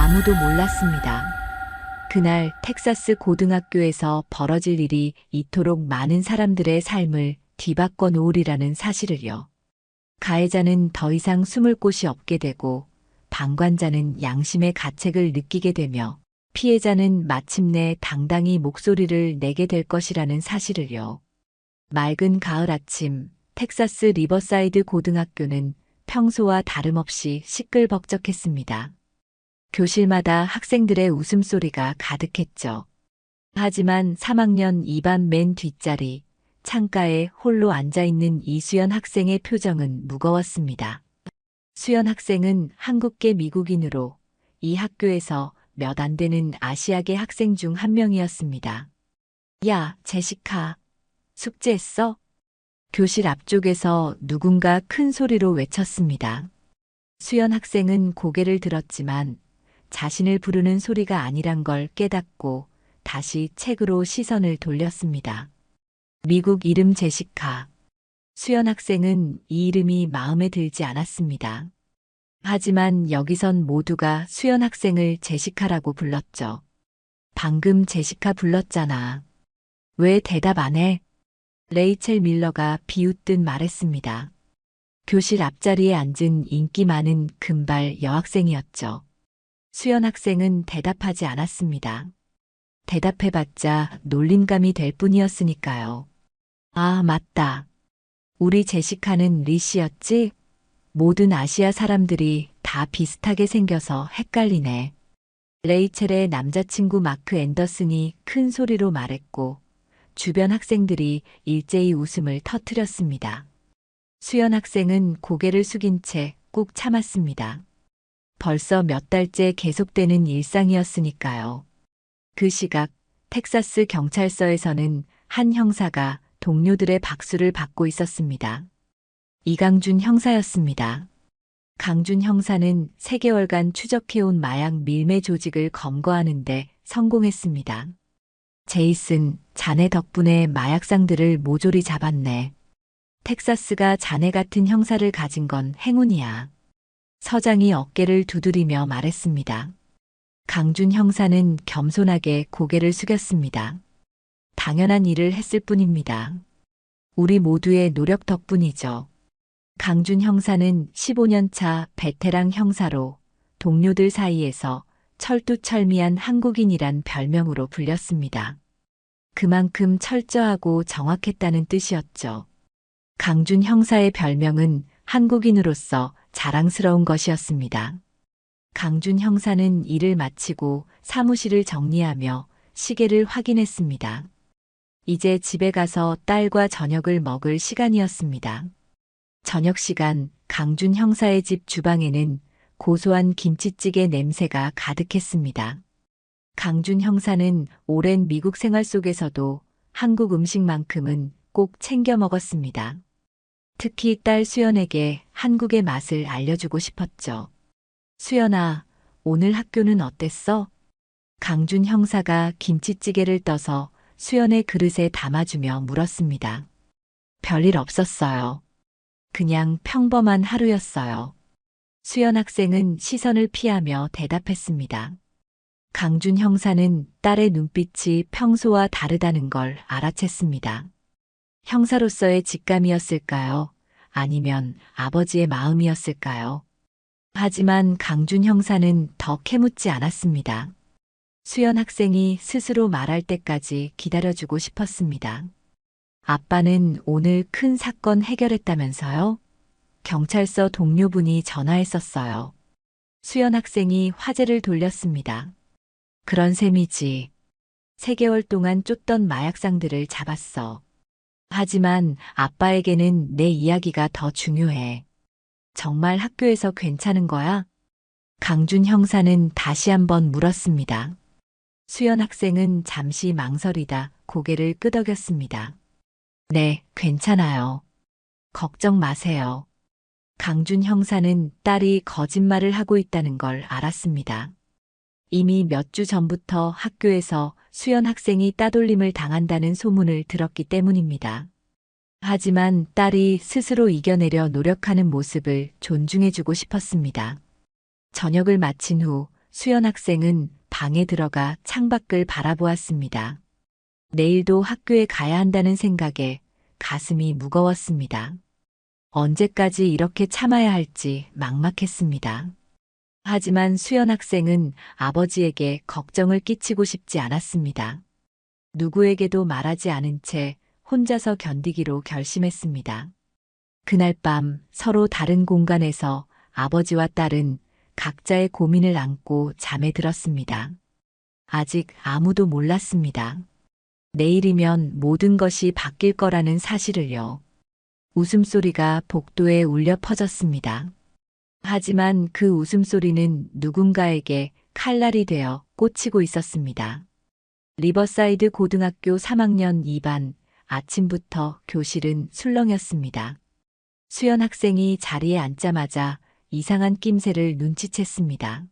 아무도 몰랐습니다. 그날 텍사스 고등학교에서 벌어질 일이 이토록 많은 사람들의 삶을 뒤바꿔 놓으리라는 사실을요. 가해자는 더 이상 숨을 곳이 없게 되고 방관자는 양심의 가책을 느끼게 되며 피해자는 마침내 당당히 목소리를 내게 될 것이라는 사실을요. 맑은 가을 아침, 텍사스 리버사이드 고등학교는 평소와 다름없이 시끌벅적했습니다. 교실마다 학생들의 웃음소리가 가득했죠. 하지만 3학년 2반 맨 뒷자리, 창가에 홀로 앉아있는 이수연 학생의 표정은 무거웠습니다. 수연 학생은 한국계 미국인으로 이 학교에서 몇 안 되는 아시아계 학생 중 한 명이었습니다. 야, 제시카, 숙제했어? 교실 앞쪽에서 누군가 큰 소리로 외쳤습니다. 수연 학생은 고개를 들었지만 자신을 부르는 소리가 아니란 걸 깨닫고 다시 책으로 시선을 돌렸습니다. 미국 이름 제시카. 수연 학생은 이 이름이 마음에 들지 않았습니다. 하지만 여기선 모두가 수연 학생을 제시카라고 불렀죠. 방금 제시카 불렀잖아. 왜 대답 안 해? 레이첼 밀러가 비웃듯 말했습니다. 교실 앞자리에 앉은 인기 많은 금발 여학생이었죠. 수연 학생은 대답하지 않았습니다. 대답해봤자 놀림감이 될 뿐이었으니까요. 아, 맞다. 우리 제시카는 리씨였지? 모든 아시아 사람들이 다 비슷하게 생겨서 헷갈리네. 레이첼의 남자친구 마크 앤더슨이 큰 소리로 말했고 주변 학생들이 일제히 웃음을 터뜨렸습니다. 수연 학생은 고개를 숙인 채 꾹 참았습니다. 벌써 몇 달째 계속되는 일상이었으니까요. 그 시각 텍사스 경찰서에서는 한 형사가 동료들의 박수를 받고 있었습니다. 이강준 형사였습니다. 강준 형사는 3개월간 추적해온 마약 밀매 조직을 검거하는데 성공했습니다. 제이슨, 자네 덕분에 마약상들을 모조리 잡았네. 텍사스가 자네 같은 형사를 가진 건 행운이야. 서장이 어깨를 두드리며 말했습니다. 강준 형사는 겸손하게 고개를 숙였습니다. 당연한 일을 했을 뿐입니다. 우리 모두의 노력 덕분이죠. 강준 형사는 15년 차 베테랑 형사로 동료들 사이에서 철두철미한 한국인이란 별명으로 불렸습니다. 그만큼 철저하고 정확했다는 뜻이었죠. 강준 형사의 별명은 한국인으로서 자랑스러운 것이었습니다. 강준 형사는 일을 마치고 사무실을 정리하며 시계를 확인했습니다. 이제 집에 가서 딸과 저녁을 먹을 시간이었습니다. 저녁 시간 강준 형사의 집 주방에는 고소한 김치찌개 냄새가 가득했습니다. 강준 형사는 오랜 미국 생활 속에서도 한국 음식만큼은 꼭 챙겨 먹었습니다. 특히 딸 수연에게 한국의 맛을 알려주고 싶었죠. 수연아, 오늘 학교는 어땠어? 강준 형사가 김치찌개를 떠서 수연의 그릇에 담아주며 물었습니다. 별일 없었어요. 그냥 평범한 하루였어요. 수연 학생은 시선을 피하며 대답했습니다. 강준 형사는 딸의 눈빛이 평소와 다르다는 걸 알아챘습니다. 형사로서의 직감이었을까요? 아니면 아버지의 마음이었을까요? 하지만 강준 형사는 더 캐묻지 않았습니다. 수연 학생이 스스로 말할 때까지 기다려주고 싶었습니다. 아빠는 오늘 큰 사건 해결했다면서요? 경찰서 동료분이 전화했었어요. 수연 학생이 화제를 돌렸습니다. 그런 셈이지. 3개월 동안 쫓던 마약상들을 잡았어. 하지만 아빠에게는 내 이야기가 더 중요해. 정말 학교에서 괜찮은 거야? 강준 형사는 다시 한번 물었습니다. 수연 학생은 잠시 망설이다 고개를 끄덕였습니다. 네, 괜찮아요. 걱정 마세요. 강준 형사는 딸이 거짓말을 하고 있다는 걸 알았습니다. 이미 몇 주 전부터 학교에서 수연 학생이 따돌림을 당한다는 소문을 들었기 때문입니다. 하지만 딸이 스스로 이겨내려 노력하는 모습을 존중해주고 싶었습니다. 저녁을 마친 후 수연 학생은 방에 들어가 창밖을 바라보았습니다. 내일도 학교에 가야 한다는 생각에 가슴이 무거웠습니다. 언제까지 이렇게 참아야 할지 막막했습니다. 하지만 수연 학생은 아버지에게 걱정을 끼치고 싶지 않았습니다. 누구에게도 말하지 않은 채 혼자서 견디기로 결심했습니다. 그날 밤 서로 다른 공간에서 아버지와 딸은 각자의 고민을 안고 잠에 들었습니다. 아직 아무도 몰랐습니다. 내일이면 모든 것이 바뀔 거라는 사실을요. 웃음소리가 복도에 울려 퍼졌습니다. 하지만 그 웃음소리는 누군가에게 칼날이 되어 꽂히고 있었습니다. 리버사이드 고등학교 3학년 2반, 아침부터 교실은 술렁였습니다. 수연 학생이 자리에 앉자마자 이상한 낌새를 눈치챘습니다.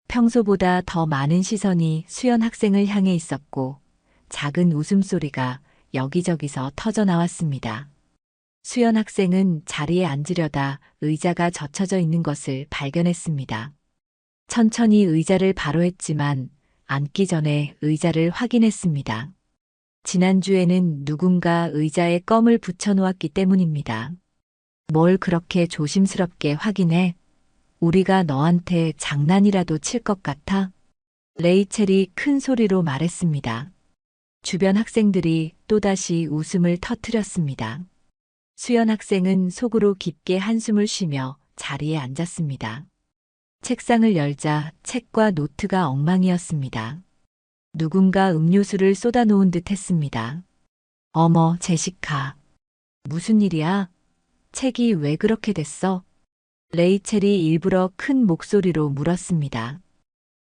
평소보다 더 많은 시선이 수연 학생을 향해 있었고 작은 웃음소리가 여기저기서 터져 나왔습니다. 수연 학생은 자리에 앉으려다 의자가 젖혀져 있는 것을 발견했습니다. 천천히 의자를 바로 했지만 앉기 전에 의자를 확인했습니다. 지난주에는 누군가 의자에 껌을 붙여놓았기 때문입니다. 뭘 그렇게 조심스럽게 확인해? 우리가 너한테 장난이라도 칠 것 같아? 레이첼이 큰 소리로 말했습니다. 주변 학생들이 또다시 웃음을 터뜨렸습니다. 수연 학생은 속으로 깊게 한숨을 쉬며 자리에 앉았습니다. 책상을 열자 책과 노트가 엉망이었습니다. 누군가 음료수를 쏟아놓은 듯 했습니다. 어머, 제시카. 무슨 일이야? 책이 왜 그렇게 됐어? 레이첼이 일부러 큰 목소리로 물었습니다.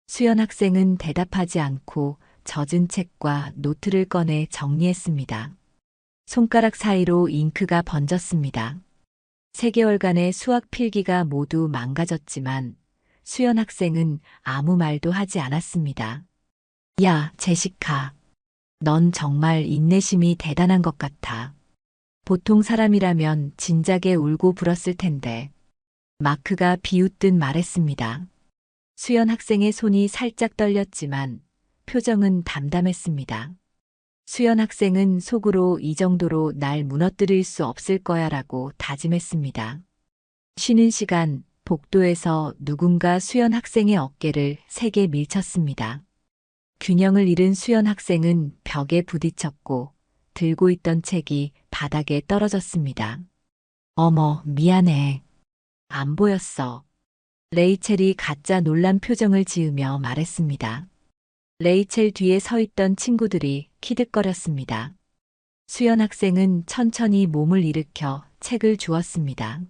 수연 학생은 대답하지 않고 젖은 책과 노트를 꺼내 정리했습니다. 손가락 사이로 잉크가 번졌습니다. 3개월간의 수학 필기가 모두 망가졌지만 수연 학생은 아무 말도 하지 않았습니다. 야, 제시카. 넌 정말 인내심이 대단한 것 같아. 보통 사람이라면 진작에 울고 불었을 텐데. 마크가 비웃듯 말했습니다. 수연 학생의 손이 살짝 떨렸지만 표정은 담담했습니다. 수연 학생은 속으로 이 정도로 날 무너뜨릴 수 없을 거야라고 다짐했습니다. 쉬는 시간 복도에서 누군가 수연 학생의 어깨를 세게 밀쳤습니다. 균형을 잃은 수연 학생은 벽에 부딪혔고 들고 있던 책이 바닥에 떨어졌습니다. 어머, 미안해. 안 보였어. 레이첼이 가짜 놀란 표정을 지으며 말했습니다. 레이첼 뒤에 서 있던 친구들이 키득거렸습니다. 수연 학생은 천천히 몸을 일으켜 책을 주었습니다.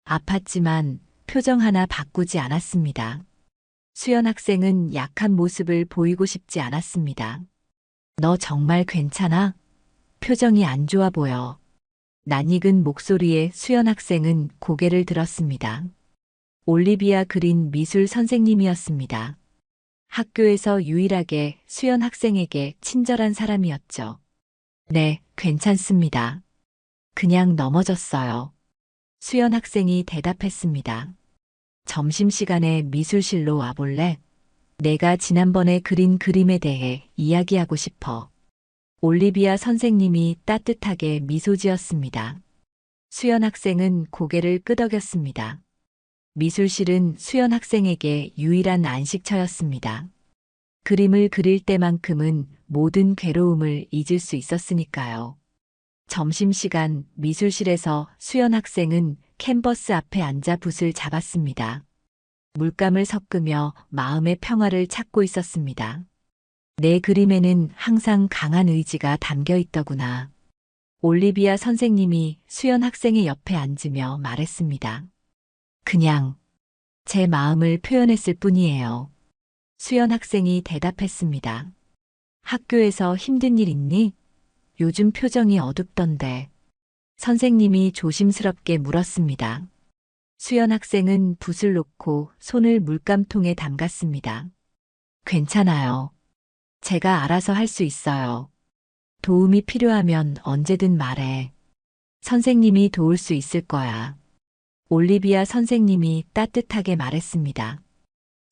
아팠지만 표정 하나 바꾸지 않았습니다. 수연 학생은 약한 모습을 보이고 싶지 않았습니다. 너 정말 괜찮아? 표정이 안 좋아 보여. 낯익은 목소리에 수연 학생은 고개를 들었습니다. 올리비아 그린 미술 선생님이었습니다. 학교에서 유일하게 수연 학생에게 친절한 사람이었죠. 네, 괜찮습니다. 그냥 넘어졌어요. 수연 학생이 대답했습니다. 점심시간에 미술실로 와볼래? 내가 지난번에 그린 그림에 대해 이야기하고 싶어. 올리비아 선생님이 따뜻하게 미소 지었습니다. 수연 학생은 고개를 끄덕였습니다. 미술실은 수연 학생에게 유일한 안식처였습니다. 그림을 그릴 때만큼은 모든 괴로움을 잊을 수 있었으니까요. 점심시간 미술실에서 수연 학생은 캔버스 앞에 앉아 붓을 잡았습니다. 물감을 섞으며 마음의 평화를 찾고 있었습니다. 내 그림에는 항상 강한 의지가 담겨 있더구나. 올리비아 선생님이 수연 학생의 옆에 앉으며 말했습니다. 그냥 제 마음을 표현했을 뿐이에요. 수연 학생이 대답했습니다. 학교에서 힘든 일 있니? 요즘 표정이 어둡던데. 선생님이 조심스럽게 물었습니다. 수연 학생은 붓을 놓고 손을 물감통에 담갔습니다. 괜찮아요. 제가 알아서 할 수 있어요. 도움이 필요하면 언제든 말해. 선생님이 도울 수 있을 거야. 올리비아 선생님이 따뜻하게 말했습니다.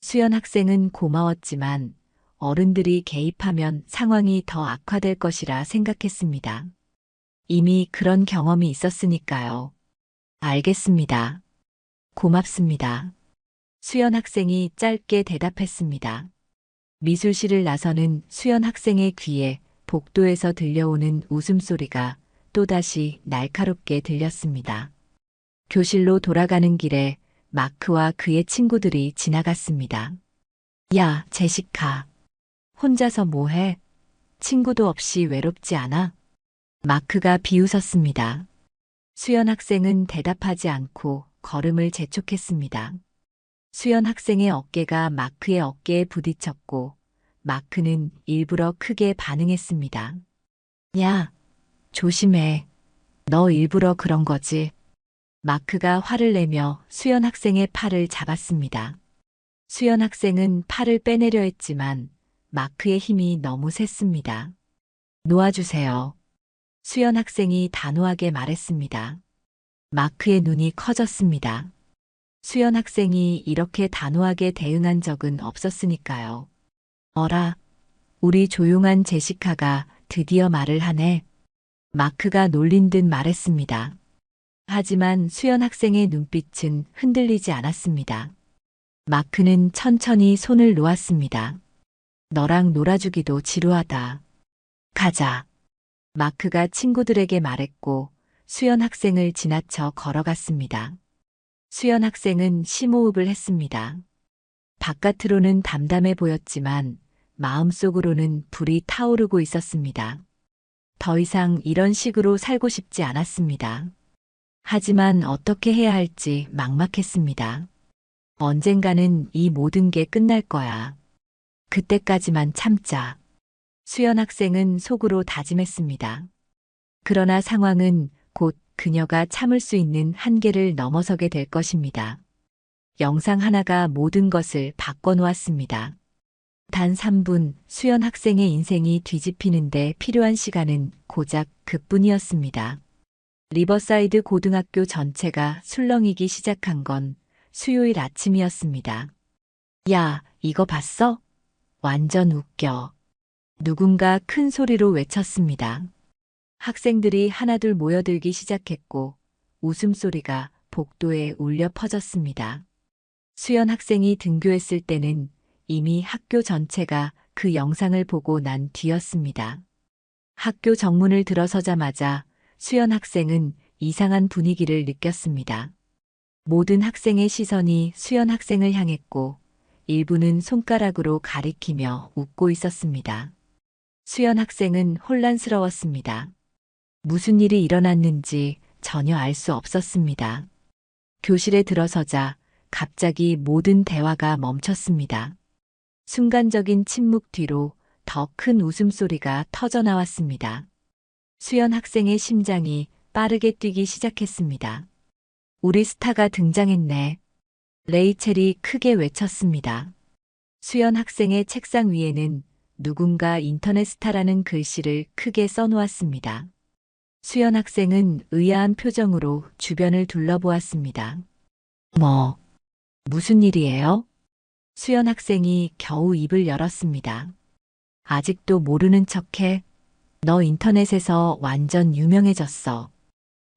수연 학생은 고마웠지만 어른들이 개입하면 상황이 더 악화될 것이라 생각했습니다. 이미 그런 경험이 있었으니까요. 알겠습니다. 고맙습니다. 수연 학생이 짧게 대답했습니다. 미술실을 나서는 수연 학생의 귀에 복도에서 들려오는 웃음소리가 또다시 날카롭게 들렸습니다. 교실로 돌아가는 길에 마크와 그의 친구들이 지나갔습니다. 야, 제시카. 혼자서 뭐해? 친구도 없이 외롭지 않아? 마크가 비웃었습니다. 수연 학생은 대답하지 않고 걸음을 재촉했습니다. 수연 학생의 어깨가 마크의 어깨에 부딪혔고 마크는 일부러 크게 반응했습니다. 야, 조심해. 너 일부러 그런 거지. 마크가 화를 내며 수연 학생의 팔을 잡았습니다. 수연 학생은 팔을 빼내려 했지만 마크의 힘이 너무 셌습니다. 놓아주세요. 수연 학생이 단호하게 말했습니다. 마크의 눈이 커졌습니다. 수연 학생이 이렇게 단호하게 대응한 적은 없었으니까요. 어라, 우리 조용한 제시카가 드디어 말을 하네. 마크가 놀린 듯 말했습니다. 하지만 수연 학생의 눈빛은 흔들리지 않았습니다. 마크는 천천히 손을 놓았습니다. 너랑 놀아주기도 지루하다. 가자. 마크가 친구들에게 말했고 수연 학생을 지나쳐 걸어갔습니다. 수연 학생은 심호흡을 했습니다. 바깥으로는 담담해 보였지만 마음속으로는 불이 타오르고 있었습니다. 더 이상 이런 식으로 살고 싶지 않았습니다. 하지만 어떻게 해야 할지 막막했습니다. 언젠가는 이 모든 게 끝날 거야. 그때까지만 참자. 수연 학생은 속으로 다짐했습니다. 그러나 상황은 곧 그녀가 참을 수 있는 한계를 넘어서게 될 것입니다. 영상 하나가 모든 것을 바꿔놓았습니다. 단 3분 수연 학생의 인생이 뒤집히는데 필요한 시간은 고작 그뿐이었습니다. 리버사이드 고등학교 전체가 술렁이기 시작한 건 수요일 아침이었습니다. 야, 이거 봤어? 완전 웃겨. 누군가 큰 소리로 외쳤습니다. 학생들이 하나둘 모여들기 시작했고 웃음소리가 복도에 울려 퍼졌습니다. 수연 학생이 등교했을 때는 이미 학교 전체가 그 영상을 보고 난 뒤였습니다. 학교 정문을 들어서자마자 수연 학생은 이상한 분위기를 느꼈습니다. 모든 학생의 시선이 수연 학생을 향했고 일부는 손가락으로 가리키며 웃고 있었습니다. 수연 학생은 혼란스러웠습니다. 무슨 일이 일어났는지 전혀 알 수 없었습니다. 교실에 들어서자 갑자기 모든 대화가 멈췄습니다. 순간적인 침묵 뒤로 더 큰 웃음소리가 터져나왔습니다. 수연 학생의 심장이 빠르게 뛰기 시작했습니다. 우리 스타가 등장했네. 레이첼이 크게 외쳤습니다. 수연 학생의 책상 위에는 누군가 인터넷 스타라는 글씨를 크게 써놓았습니다. 수연 학생은 의아한 표정으로 주변을 둘러보았습니다. 무슨 일이에요? 수연 학생이 겨우 입을 열었습니다. 아직도 모르는 척해? 너 인터넷에서 완전 유명해졌어.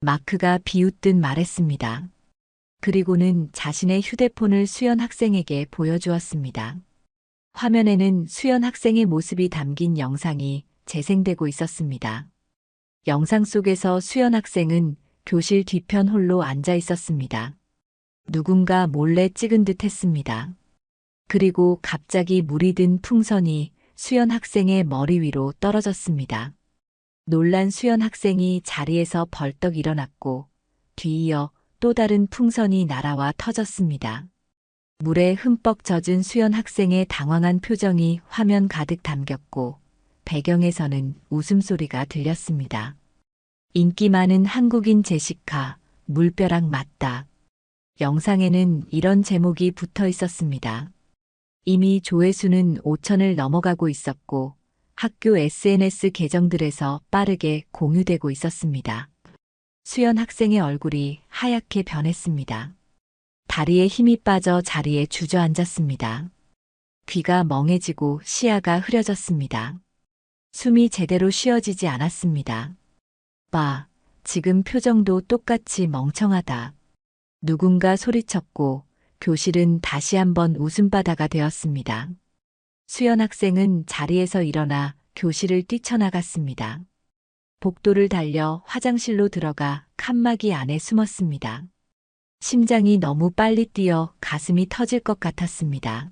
마크가 비웃듯 말했습니다. 그리고는 자신의 휴대폰을 수연 학생에게 보여주었습니다. 화면에는 수연 학생의 모습이 담긴 영상이 재생되고 있었습니다. 영상 속에서 수연 학생은 교실 뒤편 홀로 앉아 있었습니다. 누군가 몰래 찍은 듯 했습니다. 그리고 갑자기 물이 든 풍선이 수연 학생의 머리 위로 떨어졌습니다. 놀란 수연 학생이 자리에서 벌떡 일어났고 뒤이어 또 다른 풍선이 날아와 터졌습니다. 물에 흠뻑 젖은 수연 학생의 당황한 표정이 화면 가득 담겼고 배경에서는 웃음소리가 들렸습니다. 인기 많은 한국인 제시카, 물벼락 맞다. 영상에는 이런 제목이 붙어 있었습니다. 이미 조회수는 5천을 넘어가고 있었고 학교 SNS 계정들에서 빠르게 공유되고 있었습니다. 수연 학생의 얼굴이 하얗게 변했습니다. 다리에 힘이 빠져 자리에 주저앉았습니다. 귀가 멍해지고 시야가 흐려졌습니다. 숨이 제대로 쉬어지지 않았습니다. 봐, 지금 표정도 똑같이 멍청하다. 누군가 소리쳤고 교실은 다시 한번 웃음바다가 되었습니다. 수연 학생은 자리에서 일어나 교실을 뛰쳐나갔습니다. 복도를 달려 화장실로 들어가 칸막이 안에 숨었습니다. 심장이 너무 빨리 뛰어 가슴이 터질 것 같았습니다.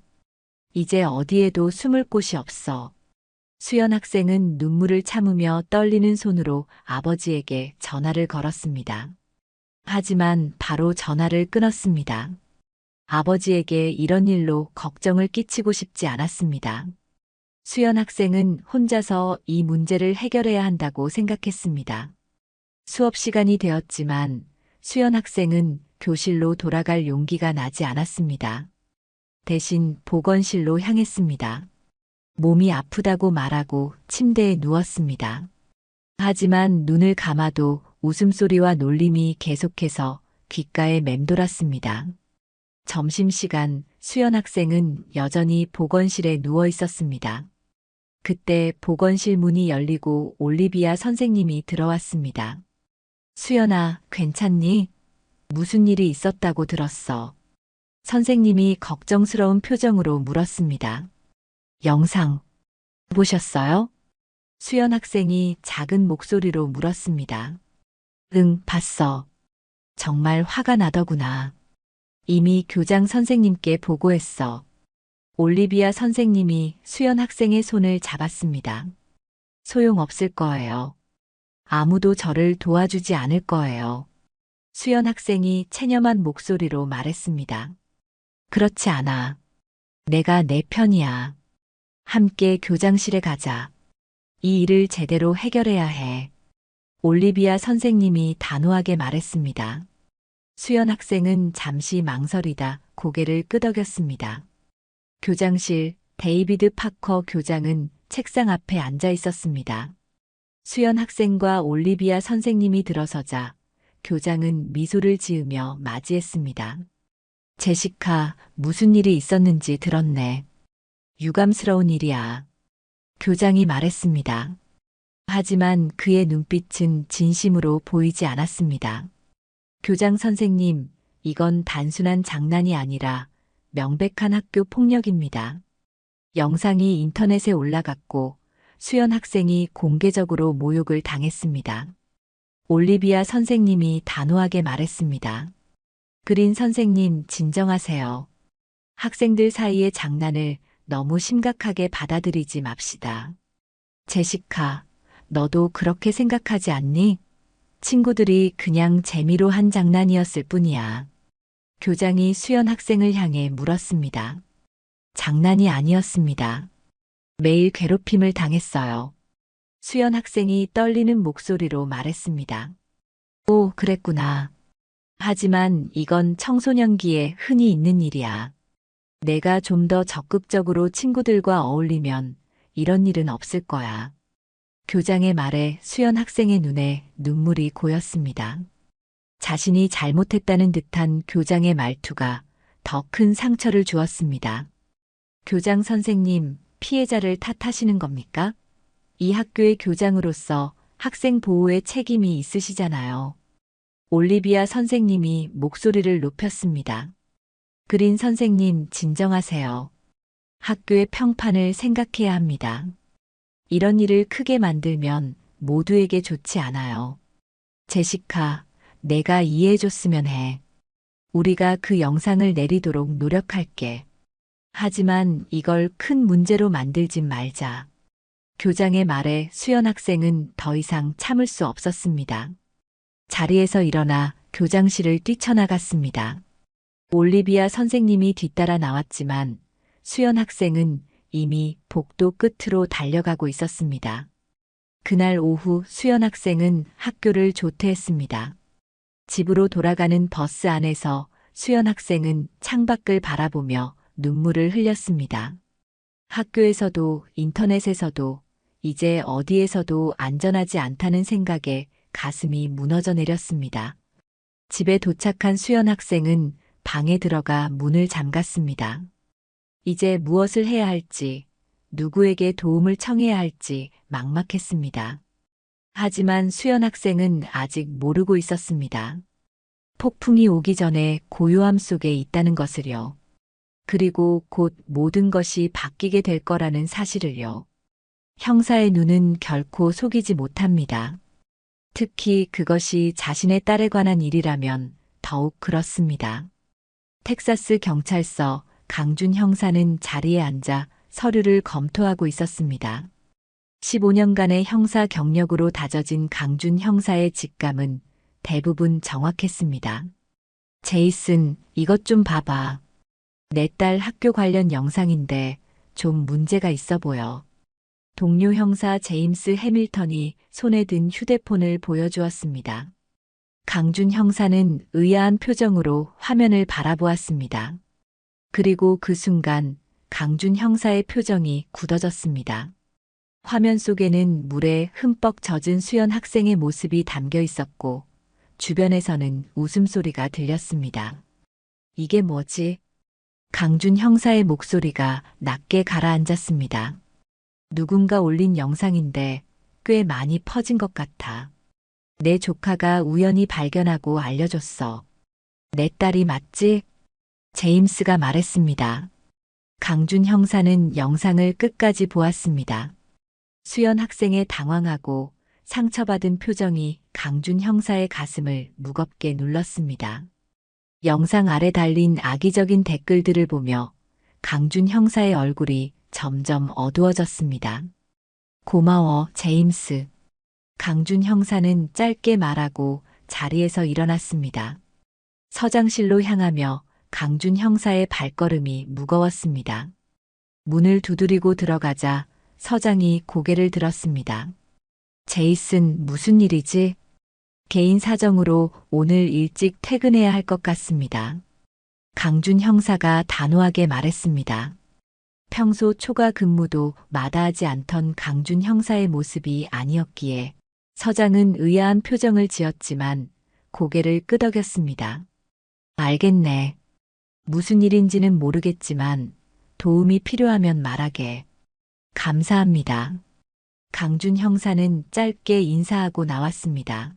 이제 어디에도 숨을 곳이 없어. 수연 학생은 눈물을 참으며 떨리는 손으로 아버지에게 전화를 걸었습니다. 하지만 바로 전화를 끊었습니다. 아버지에게 이런 일로 걱정을 끼치고 싶지 않았습니다. 수연 학생은 혼자서 이 문제를 해결해야 한다고 생각했습니다. 수업 시간이 되었지만 수연 학생은 교실로 돌아갈 용기가 나지 않았습니다. 대신 보건실로 향했습니다. 몸이 아프다고 말하고 침대에 누웠습니다. 하지만 눈을 감아도 웃음소리와 놀림이 계속해서 귓가에 맴돌았습니다. 점심시간 수연 학생은 여전히 보건실에 누워 있었습니다. 그때 보건실 문이 열리고 올리비아 선생님이 들어왔습니다. 수연아, 괜찮니? 무슨 일이 있었다고 들었어. 선생님이 걱정스러운 표정으로 물었습니다. 영상 보셨어요? 수연 학생이 작은 목소리로 물었습니다. 응, 봤어. 정말 화가 나더구나. 이미 교장 선생님께 보고했어. 올리비아 선생님이 수연 학생의 손을 잡았습니다. 소용없을 거예요. 아무도 저를 도와주지 않을 거예요. 수연 학생이 체념한 목소리로 말했습니다. 그렇지 않아. 내가 내 편이야. 함께 교장실에 가자. 이 일을 제대로 해결해야 해. 올리비아 선생님이 단호하게 말했습니다. 수연 학생은 잠시 망설이다 고개를 끄덕였습니다. 교장실, 데이비드 파커 교장은 책상 앞에 앉아 있었습니다. 수연 학생과 올리비아 선생님이 들어서자 교장은 미소를 지으며 맞이했습니다. 제시카, 무슨 일이 있었는지 들었네. 유감스러운 일이야. 교장이 말했습니다. 하지만 그의 눈빛은 진심으로 보이지 않았습니다. 교장 선생님, 이건 단순한 장난이 아니라 명백한 학교 폭력입니다. 영상이 인터넷에 올라갔고 수연 학생이 공개적으로 모욕을 당했습니다. 올리비아 선생님이 단호하게 말했습니다. 그린 선생님, 진정하세요. 학생들 사이의 장난을 너무 심각하게 받아들이지 맙시다. 제시카, 너도 그렇게 생각하지 않니? 친구들이 그냥 재미로 한 장난이었을 뿐이야. 교장이 수연 학생을 향해 물었습니다. 장난이 아니었습니다. 매일 괴롭힘을 당했어요. 수연 학생이 떨리는 목소리로 말했습니다. 오, 그랬구나. 하지만 이건 청소년기에 흔히 있는 일이야. 내가 좀 더 적극적으로 친구들과 어울리면 이런 일은 없을 거야. 교장의 말에 수연 학생의 눈에 눈물이 고였습니다. 자신이 잘못했다는 듯한 교장의 말투가 더 큰 상처를 주었습니다. 교장 선생님, 피해자를 탓하시는 겁니까? 이 학교의 교장으로서 학생 보호에 책임이 있으시잖아요. 올리비아 선생님이 목소리를 높였습니다. 그린 선생님, 진정하세요. 학교의 평판을 생각해야 합니다. 이런 일을 크게 만들면 모두에게 좋지 않아요. 제시카, 내가 이해해줬으면 해. 우리가 그 영상을 내리도록 노력할게. 하지만 이걸 큰 문제로 만들진 말자. 교장의 말에 수연 학생은 더 이상 참을 수 없었습니다. 자리에서 일어나 교장실을 뛰쳐나갔습니다. 올리비아 선생님이 뒤따라 나왔지만 수연 학생은 이미 복도 끝으로 달려가고 있었습니다. 그날 오후 수연 학생은 학교를 조퇴했습니다. 집으로 돌아가는 버스 안에서 수연 학생은 창밖을 바라보며 눈물을 흘렸습니다. 학교에서도 인터넷에서도 이제 어디에서도 안전하지 않다는 생각에 가슴이 무너져 내렸습니다. 집에 도착한 수연 학생은 방에 들어가 문을 잠갔습니다. 이제 무엇을 해야 할지, 누구에게 도움을 청해야 할지 막막했습니다. 하지만 수연 학생은 아직 모르고 있었습니다. 폭풍이 오기 전에 고요함 속에 있다는 것을요. 그리고 곧 모든 것이 바뀌게 될 거라는 사실을요. 형사의 눈은 결코 속이지 못합니다. 특히 그것이 자신의 딸에 관한 일이라면 더욱 그렇습니다. 텍사스 경찰서 강준 형사는 자리에 앉아 서류를 검토하고 있었습니다. 15년간의 형사 경력으로 다져진 강준 형사의 직감은 대부분 정확했습니다. 제이슨, 이것 좀 봐봐. 내 딸 학교 관련 영상인데 좀 문제가 있어 보여. 동료 형사 제임스 해밀턴이 손에 든 휴대폰을 보여주었습니다. 강준 형사는 의아한 표정으로 화면을 바라보았습니다. 그리고 그 순간 강준 형사의 표정이 굳어졌습니다. 화면 속에는 물에 흠뻑 젖은 수연 학생의 모습이 담겨 있었고 주변에서는 웃음소리가 들렸습니다. 이게 뭐지? 강준 형사의 목소리가 낮게 가라앉았습니다. 누군가 올린 영상인데 꽤 많이 퍼진 것 같아. 내 조카가 우연히 발견하고 알려줬어. 내 딸이 맞지? 제임스가 말했습니다. 강준 형사는 영상을 끝까지 보았습니다. 수연 학생의 당황하고 상처받은 표정이 강준 형사의 가슴을 무겁게 눌렀습니다. 영상 아래 달린 악의적인 댓글들을 보며 강준 형사의 얼굴이 점점 어두워졌습니다. 고마워, 제임스. 강준 형사는 짧게 말하고 자리에서 일어났습니다. 서장실로 향하며 강준 형사의 발걸음이 무거웠습니다. 문을 두드리고 들어가자 서장이 고개를 들었습니다. 제이슨, 무슨 일이지? 개인 사정으로 오늘 일찍 퇴근해야 할 것 같습니다. 강준 형사가 단호하게 말했습니다. 평소 초과 근무도 마다하지 않던 강준 형사의 모습이 아니었기에 서장은 의아한 표정을 지었지만 고개를 끄덕였습니다. 알겠네. 무슨 일인지는 모르겠지만 도움이 필요하면 말하게. 감사합니다. 강준 형사는 짧게 인사하고 나왔습니다.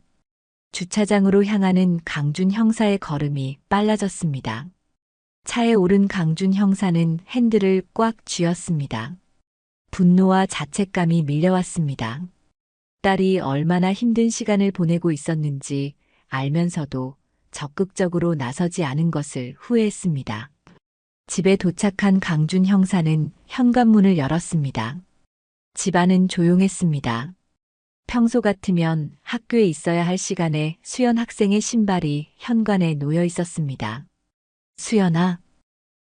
주차장으로 향하는 강준 형사의 걸음이 빨라졌습니다. 차에 오른 강준 형사는 핸들을 꽉 쥐었습니다. 분노와 자책감이 밀려왔습니다. 딸이 얼마나 힘든 시간을 보내고 있었는지 알면서도 적극적으로 나서지 않은 것을 후회했습니다. 집에 도착한 강준 형사는 현관문을 열었습니다. 집안은 조용했습니다. 평소 같으면 학교에 있어야 할 시간에 수연 학생의 신발이 현관에 놓여 있었습니다. 수연아,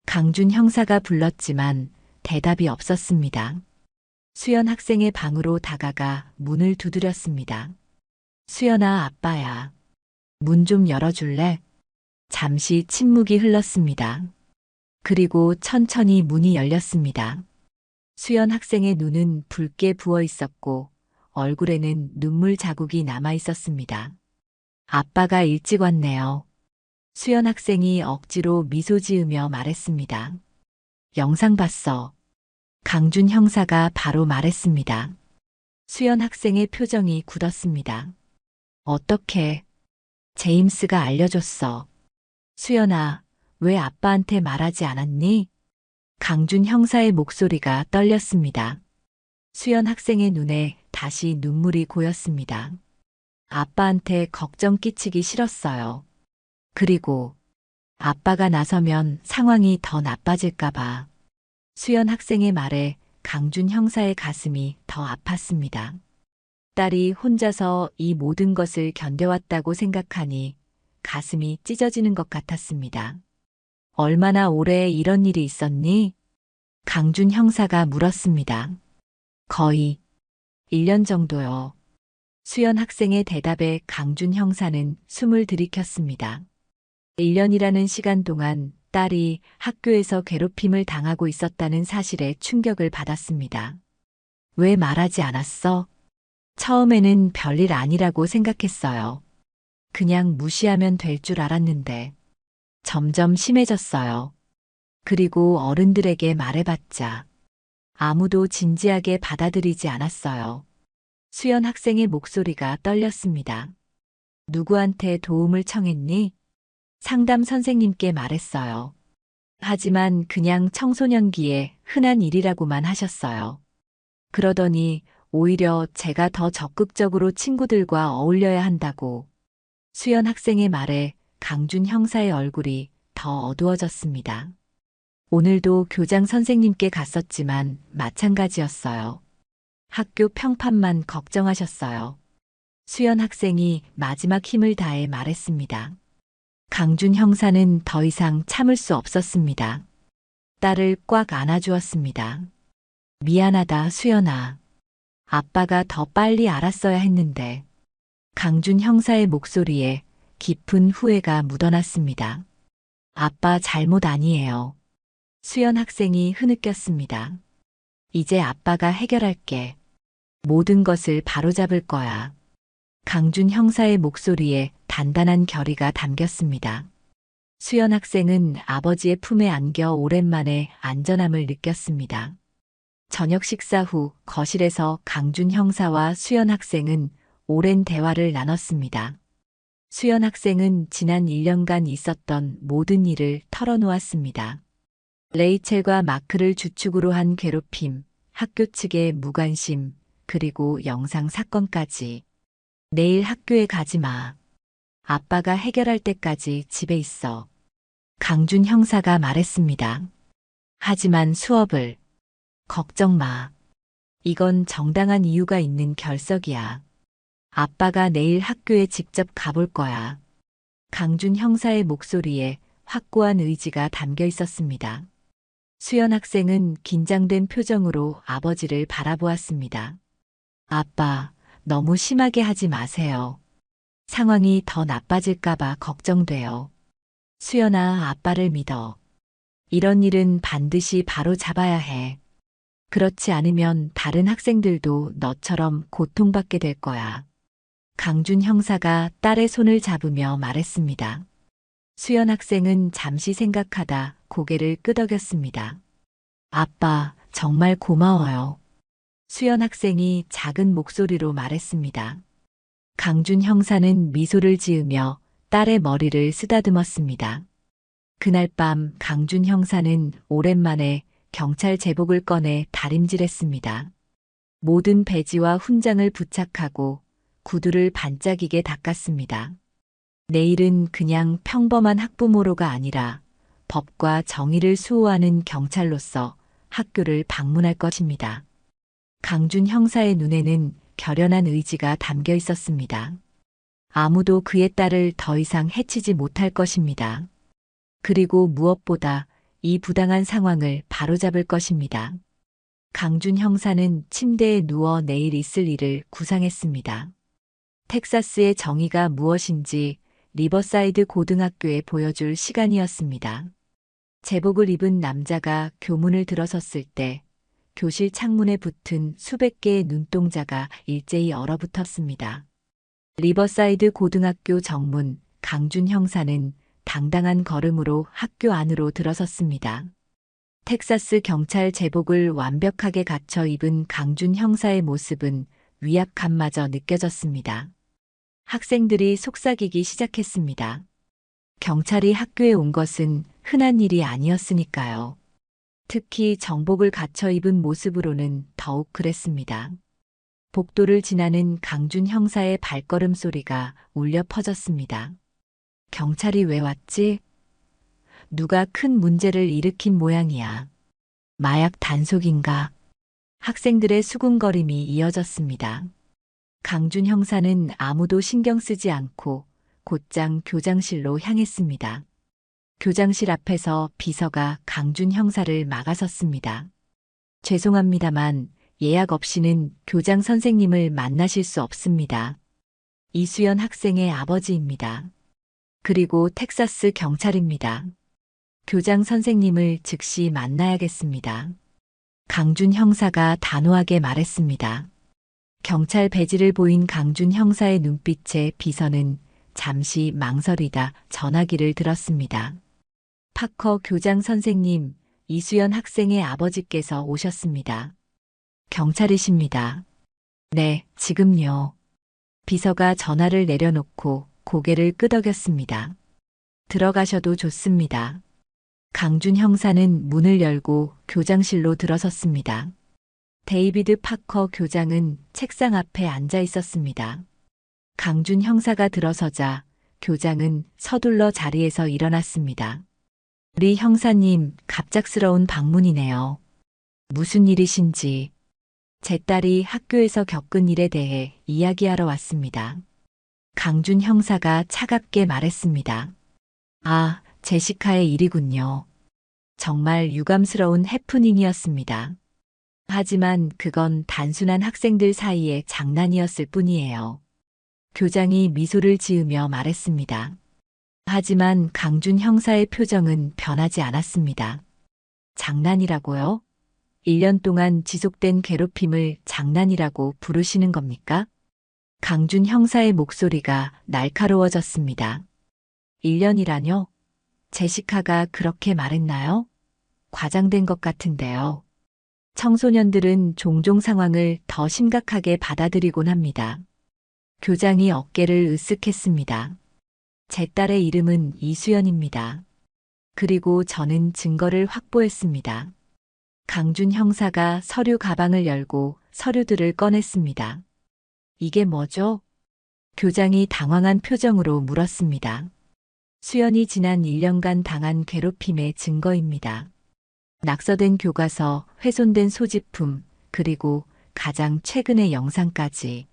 강준 형사가 불렀지만 대답이 없었습니다. 수연 학생의 방으로 다가가 문을 두드렸습니다. 수연아, 아빠야. 문 좀 열어줄래? 잠시 침묵이 흘렀습니다. 그리고 천천히 문이 열렸습니다. 수연 학생의 눈은 붉게 부어 있었고 얼굴에는 눈물 자국이 남아 있었습니다. 아빠가 일찍 왔네요. 수연 학생이 억지로 미소 지으며 말했습니다. 영상 봤어. 강준 형사가 바로 말했습니다. 수연 학생의 표정이 굳었습니다. 어떻게? 제임스가 알려줬어. 수연아, 왜 아빠한테 말하지 않았니? 강준 형사의 목소리가 떨렸습니다. 수연 학생의 눈에 다시 눈물이 고였습니다. 아빠한테 걱정 끼치기 싫었어요. 그리고 아빠가 나서면 상황이 더 나빠질까봐. 수연 학생의 말에 강준 형사의 가슴이 더 아팠습니다. 딸이 혼자서 이 모든 것을 견뎌왔다고 생각하니 가슴이 찢어지는 것 같았습니다. 얼마나 오래 이런 일이 있었니? 강준 형사가 물었습니다. 거의 1년 정도요. 수연 학생의 대답에 강준 형사는 숨을 들이켰습니다. 1년이라는 시간 동안 딸이 학교에서 괴롭힘을 당하고 있었다는 사실에 충격을 받았습니다. 왜 말하지 않았어? 처음에는 별일 아니라고 생각했어요. 그냥 무시하면 될 줄 알았는데 점점 심해졌어요. 그리고 어른들에게 말해봤자 아무도 진지하게 받아들이지 않았어요. 수연 학생의 목소리가 떨렸습니다. 누구한테 도움을 청했니? 상담 선생님께 말했어요. 하지만 그냥 청소년기에 흔한 일이라고만 하셨어요. 그러더니 오히려 제가 더 적극적으로 친구들과 어울려야 한다고. 수연 학생의 말에 강준 형사의 얼굴이 더 어두워졌습니다. 오늘도 교장 선생님께 갔었지만 마찬가지였어요. 학교 평판만 걱정하셨어요. 수연 학생이 마지막 힘을 다해 말했습니다. 강준 형사는 더 이상 참을 수 없었습니다. 딸을 꽉 안아주었습니다. 미안하다, 수연아. 아빠가 더 빨리 알았어야 했는데. 강준 형사의 목소리에 깊은 후회가 묻어났습니다. 아빠 잘못 아니에요. 수연 학생이 흐느꼈습니다. 이제 아빠가 해결할게. 모든 것을 바로잡을 거야. 강준 형사의 목소리에 단단한 결의가 담겼습니다. 수연 학생은 아버지의 품에 안겨 오랜만에 안전함을 느꼈습니다. 저녁 식사 후 거실에서 강준 형사와 수연 학생은 오랜 대화를 나눴습니다. 수연 학생은 지난 1년간 있었던 모든 일을 털어놓았습니다. 레이첼과 마크를 주축으로 한 괴롭힘, 학교 측의 무관심, 그리고 영상 사건까지. 내일 학교에 가지 마. 아빠가 해결할 때까지 집에 있어. 강준 형사가 말했습니다. 하지만 수업을. 걱정 마. 이건 정당한 이유가 있는 결석이야. 아빠가 내일 학교에 직접 가볼 거야. 강준 형사의 목소리에 확고한 의지가 담겨 있었습니다. 수연 학생은 긴장된 표정으로 아버지를 바라보았습니다. 아빠, 너무 심하게 하지 마세요. 상황이 더 나빠질까봐 걱정돼요. 수연아, 아빠를 믿어. 이런 일은 반드시 바로 잡아야 해. 그렇지 않으면 다른 학생들도 너처럼 고통받게 될 거야. 강준 형사가 딸의 손을 잡으며 말했습니다. 수연 학생은 잠시 생각하다 고개를 끄덕였습니다. 아빠, 정말 고마워요. 수연 학생이 작은 목소리로 말했습니다. 강준 형사는 미소를 지으며 딸의 머리를 쓰다듬었습니다. 그날 밤 강준 형사는 오랜만에 경찰 제복을 꺼내 다림질했습니다. 모든 배지와 훈장을 부착하고 구두를 반짝이게 닦았습니다. 내일은 그냥 평범한 학부모로가 아니라 법과 정의를 수호하는 경찰로서 학교를 방문할 것입니다. 강준 형사의 눈에는 결연한 의지가 담겨 있었습니다. 아무도 그의 딸을 더 이상 해치지 못할 것입니다. 그리고 무엇보다 이 부당한 상황을 바로잡을 것입니다. 강준 형사는 침대에 누워 내일 있을 일을 구상했습니다. 텍사스의 정의가 무엇인지 리버사이드 고등학교에 보여줄 시간이었습니다. 제복을 입은 남자가 교문을 들어섰을 때 교실 창문에 붙은 수백 개의 눈동자가 일제히 얼어붙었습니다. 리버사이드 고등학교 정문, 강준 형사는 당당한 걸음으로 학교 안으로 들어섰습니다. 텍사스 경찰 제복을 완벽하게 갖춰 입은 강준 형사의 모습은 위압감마저 느껴졌습니다. 학생들이 속삭이기 시작했습니다. 경찰이 학교에 온 것은 흔한 일이 아니었으니까요. 특히 정복을 갖춰 입은 모습으로는 더욱 그랬습니다. 복도를 지나는 강준 형사의 발걸음 소리가 울려 퍼졌습니다. 경찰이 왜 왔지? 누가 큰 문제를 일으킨 모양이야. 마약 단속인가? 학생들의 수군거림이 이어졌습니다. 강준 형사는 아무도 신경 쓰지 않고 곧장 교장실로 향했습니다. 교장실 앞에서 비서가 강준 형사를 막아섰습니다. 죄송합니다만 예약 없이는 교장 선생님을 만나실 수 없습니다. 이수연 학생의 아버지입니다. 그리고 텍사스 경찰입니다. 교장 선생님을 즉시 만나야겠습니다. 강준 형사가 단호하게 말했습니다. 경찰 배지를 보인 강준 형사의 눈빛에 비서는 잠시 망설이다 전화기를 들었습니다. 파커 교장 선생님, 이수연 학생의 아버지께서 오셨습니다. 경찰이십니다. 네, 지금요. 비서가 전화를 내려놓고 고개를 끄덕였습니다. 들어가셔도 좋습니다. 강준 형사는 문을 열고 교장실로 들어섰습니다. 데이비드 파커 교장은 책상 앞에 앉아 있었습니다. 강준 형사가 들어서자 교장은 서둘러 자리에서 일어났습니다. 우리 형사님, 갑작스러운 방문이네요. 무슨 일이신지. 제 딸이 학교에서 겪은 일에 대해 이야기하러 왔습니다. 강준 형사가 차갑게 말했습니다. 아, 제시카의 일이군요. 정말 유감스러운 해프닝이었습니다. 하지만 그건 단순한 학생들 사이의 장난이었을 뿐이에요. 교장이 미소를 지으며 말했습니다. 하지만 강준 형사의 표정은 변하지 않았습니다. 장난이라고요? 1년 동안 지속된 괴롭힘을 장난이라고 부르시는 겁니까? 강준 형사의 목소리가 날카로워졌습니다. 1년이라뇨? 제시카가 그렇게 말했나요? 과장된 것 같은데요. 청소년들은 종종 상황을 더 심각하게 받아들이곤 합니다. 교장이 어깨를 으쓱했습니다. 제 딸의 이름은 이수연입니다. 그리고 저는 증거를 확보했습니다. 강준 형사가 서류 가방을 열고 서류들을 꺼냈습니다. 이게 뭐죠? 교장이 당황한 표정으로 물었습니다. 수연이 지난 1년간 당한 괴롭힘의 증거입니다. 낙서된 교과서, 훼손된 소지품, 그리고 가장 최근의 영상까지.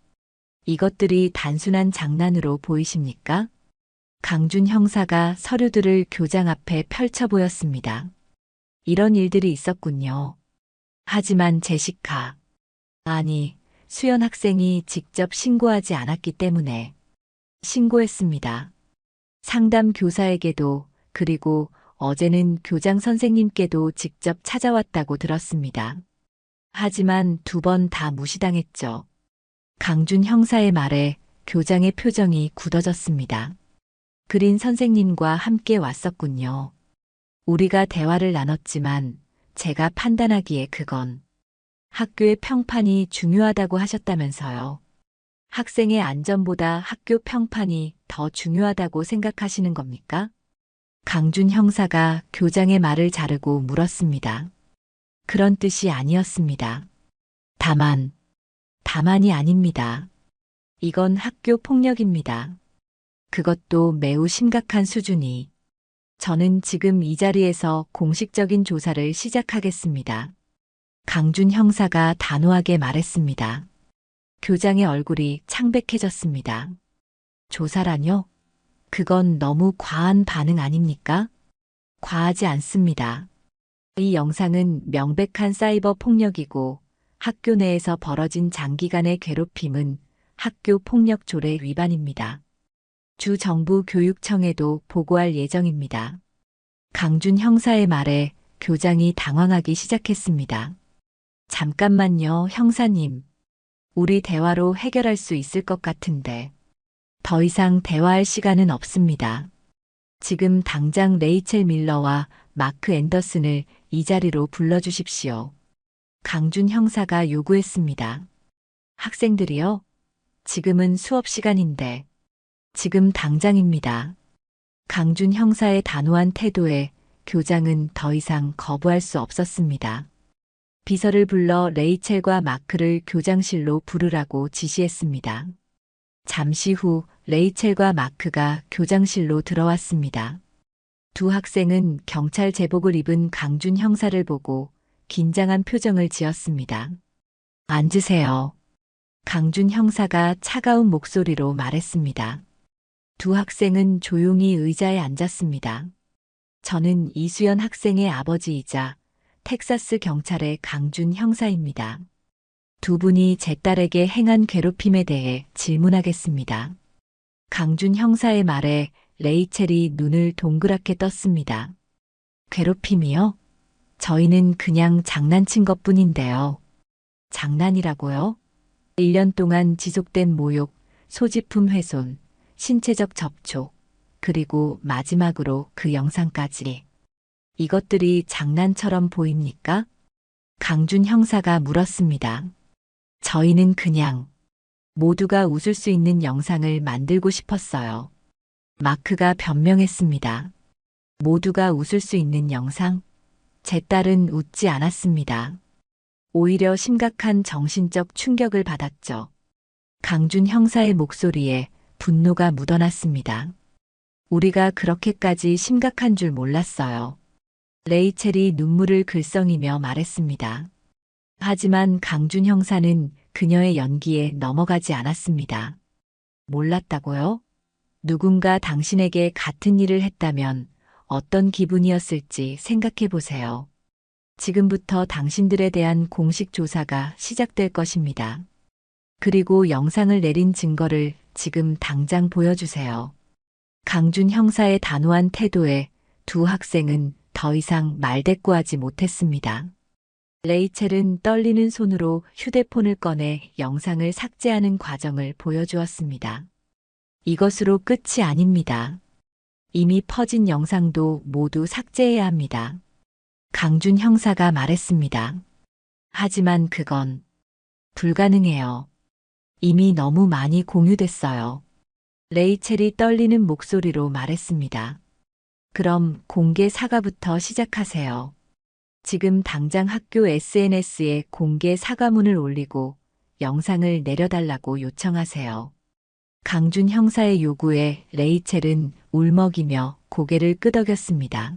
이것들이 단순한 장난으로 보이십니까? 강준 형사가 서류들을 교장 앞에 펼쳐 보였습니다. 이런 일들이 있었군요. 하지만 제시카, 아니, 수연 학생이 직접 신고하지 않았기 때문에 신고했습니다. 상담 교사에게도, 그리고 어제는 교장 선생님께도 직접 찾아왔다고 들었습니다. 하지만 2번 다 무시당했죠. 강준 형사의 말에 교장의 표정이 굳어졌습니다. 그린 선생님과 함께 왔었군요. 우리가 대화를 나눴지만 제가 판단하기에 그건 학교의 평판이 중요하다고 하셨다면서요. 학생의 안전보다 학교 평판이 더 중요하다고 생각하시는 겁니까? 강준 형사가 교장의 말을 자르고 물었습니다. 그런 뜻이 아니었습니다. 다만이 아닙니다. 이건 학교 폭력입니다. 그것도 매우 심각한 수준이. 저는 지금 이 자리에서 공식적인 조사를 시작하겠습니다. 강준 형사가 단호하게 말했습니다. 교장의 얼굴이 창백해졌습니다. 조사라뇨? 그건 너무 과한 반응 아닙니까? 과하지 않습니다. 이 영상은 명백한 사이버 폭력이고 학교 내에서 벌어진 장기간의 괴롭힘은 학교 폭력 조례 위반입니다. 주 정부 교육청에도 보고할 예정입니다. 강준 형사의 말에 교장이 당황하기 시작했습니다. 잠깐만요, 형사님. 우리 대화로 해결할 수 있을 것 같은데. 더 이상 대화할 시간은 없습니다. 지금 당장 레이첼 밀러와 마크 앤더슨을 이 자리로 불러주십시오. 강준 형사가 요구했습니다. 학생들이요? 지금은 수업 시간인데. 지금 당장입니다. 강준 형사의 단호한 태도에 교장은 더 이상 거부할 수 없었습니다. 비서를 불러 레이첼과 마크를 교장실로 부르라고 지시했습니다. 잠시 후 레이첼과 마크가 교장실로 들어왔습니다. 2 학생은 경찰 제복을 입은 강준 형사를 보고 긴장한 표정을 지었습니다. 앉으세요. 강준 형사가 차가운 목소리로 말했습니다. 2 학생은 조용히 의자에 앉았습니다. 저는 이수연 학생의 아버지이자 텍사스 경찰의 강준 형사입니다. 2 분이 제 딸에게 행한 괴롭힘에 대해 질문하겠습니다. 강준 형사의 말에 레이첼이 눈을 동그랗게 떴습니다. 괴롭힘이요? 저희는 그냥 장난친 것뿐인데요. 장난이라고요? 1년 동안 지속된 모욕, 소지품 훼손, 신체적 접촉, 그리고 마지막으로 그 영상까지. 이것들이 장난처럼 보입니까? 강준 형사가 물었습니다. 저희는 그냥 모두가 웃을 수 있는 영상을 만들고 싶었어요. 마크가 변명했습니다. 모두가 웃을 수 있는 영상? 제 딸은 웃지 않았습니다. 오히려 심각한 정신적 충격을 받았죠. 강준 형사의 목소리에 분노가 묻어났습니다. 우리가 그렇게까지 심각한 줄 몰랐어요. 레이첼이 눈물을 글썽이며 말했습니다. 하지만 강준 형사는 그녀의 연기에 넘어가지 않았습니다. 몰랐다고요? 누군가 당신에게 같은 일을 했다면 어떤 기분이었을지 생각해 보세요. 지금부터 당신들에 대한 공식 조사가 시작될 것입니다. 그리고 영상을 내린 증거를 지금 당장 보여주세요. 강준 형사의 단호한 태도에 두 학생은 더 이상 말대꾸하지 못했습니다. 레이첼은 떨리는 손으로 휴대폰을 꺼내 영상을 삭제하는 과정을 보여주었습니다. 이것으로 끝이 아닙니다. 이미 퍼진 영상도 모두 삭제해야 합니다. 강준 형사가 말했습니다. 하지만 그건 불가능해요. 이미 너무 많이 공유됐어요. 레이첼이 떨리는 목소리로 말했습니다. 그럼 공개 사과부터 시작하세요. 지금 당장 학교 SNS에 공개 사과문을 올리고 영상을 내려달라고 요청하세요. 강준 형사의 요구에 레이첼은 울먹이며 고개를 끄덕였습니다.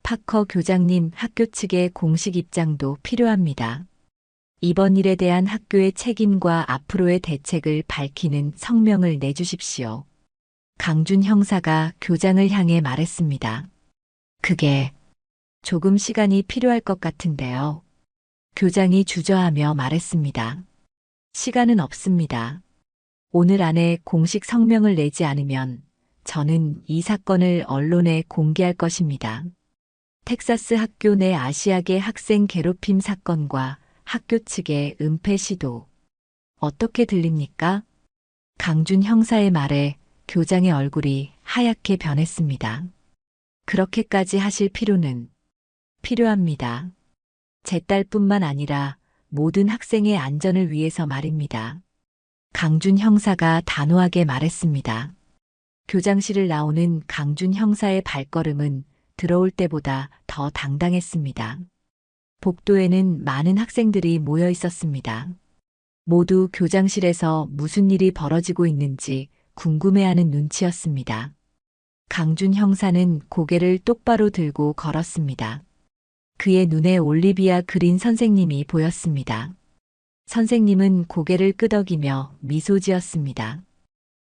파커 교장님, 학교 측의 공식 입장도 필요합니다. 이번 일에 대한 학교의 책임과 앞으로의 대책을 밝히는 성명을 내주십시오. 강준 형사가 교장을 향해 말했습니다. 그게 조금 시간이 필요할 것 같은데요. 교장이 주저하며 말했습니다. 시간은 없습니다. 오늘 안에 공식 성명을 내지 않으면 저는 이 사건을 언론에 공개할 것입니다. 텍사스 학교 내 아시아계 학생 괴롭힘 사건과 학교 측의 은폐 시도. 어떻게 들립니까? 강준 형사의 말에 교장의 얼굴이 하얗게 변했습니다. 그렇게까지 하실 필요는 필요합니다. 제 딸뿐만 아니라 모든 학생의 안전을 위해서 말입니다. 강준 형사가 단호하게 말했습니다. 교장실을 나오는 강준 형사의 발걸음은 들어올 때보다 더 당당했습니다. 복도에는 많은 학생들이 모여 있었습니다. 모두 교장실에서 무슨 일이 벌어지고 있는지 궁금해하는 눈치였습니다. 강준 형사는 고개를 똑바로 들고 걸었습니다. 그의 눈에 올리비아 그린 선생님이 보였습니다. 선생님은 고개를 끄덕이며 미소 지었습니다.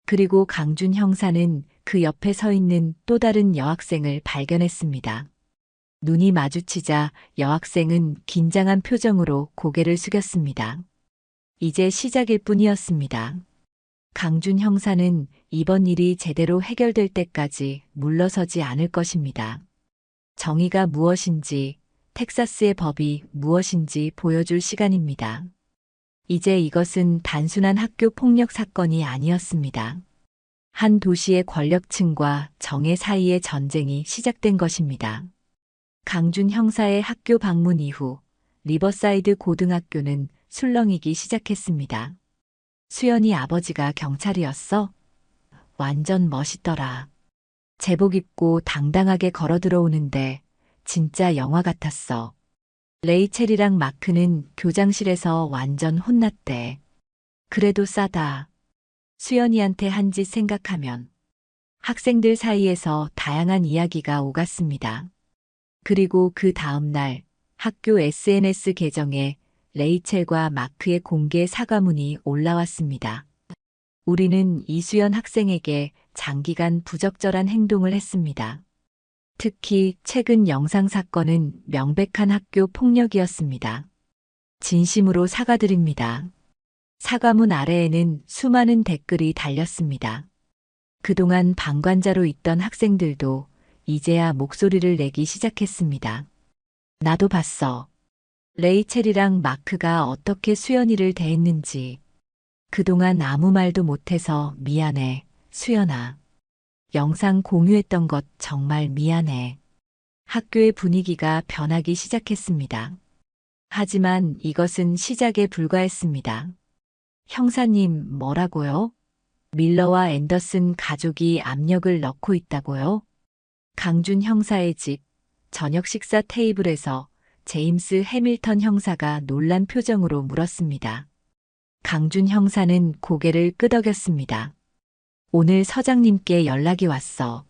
그리고 강준 형사는 그 옆에 서 있는 또 다른 여학생을 발견했습니다. 눈이 마주치자 여학생은 긴장한 표정으로 고개를 숙였습니다. 이제 시작일 뿐이었습니다. 강준 형사는 이번 일이 제대로 해결될 때까지 물러서지 않을 것입니다. 정의가 무엇인지, 텍사스의 법이 무엇인지 보여줄 시간입니다. 이제 이것은 단순한 학교 폭력 사건이 아니었습니다. 한 도시의 권력층과 정의 사이의 전쟁이 시작된 것입니다. 강준 형사의 학교 방문 이후 리버사이드 고등학교는 술렁이기 시작했습니다. 수연이 아버지가 경찰이었어? 완전 멋있더라. 제복 입고 당당하게 걸어 들어오는데 진짜 영화 같았어. 레이첼이랑 마크는 교장실에서 완전 혼났대. 그래도 싸다. 수연이한테 한 짓 생각하면. 학생들 사이에서 다양한 이야기가 오갔습니다. 그리고 그 다음 날 학교 SNS 계정에 레이첼과 마크의 공개 사과문이 올라왔습니다. 우리는 이수연 학생에게 장기간 부적절한 행동을 했습니다. 특히 최근 영상 사건은 명백한 학교 폭력이었습니다. 진심으로 사과드립니다. 사과문 아래에는 수많은 댓글이 달렸습니다. 그동안 방관자로 있던 학생들도 이제야 목소리를 내기 시작했습니다. 나도 봤어. 레이첼이랑 마크가 어떻게 수연이를 대했는지. 그동안 아무 말도 못해서 미안해, 수연아. 영상 공유했던 것 정말 미안해. 학교의 분위기가 변하기 시작했습니다. 하지만 이것은 시작에 불과했습니다. 형사님, 뭐라고요? 밀러와 앤더슨 가족이 압력을 넣고 있다고요? 강준 형사의 집 저녁 식사 테이블에서 제임스 해밀턴 형사가 놀란 표정으로 물었습니다. 강준 형사는 고개를 끄덕였습니다. 오늘 서장님께 연락이 왔어.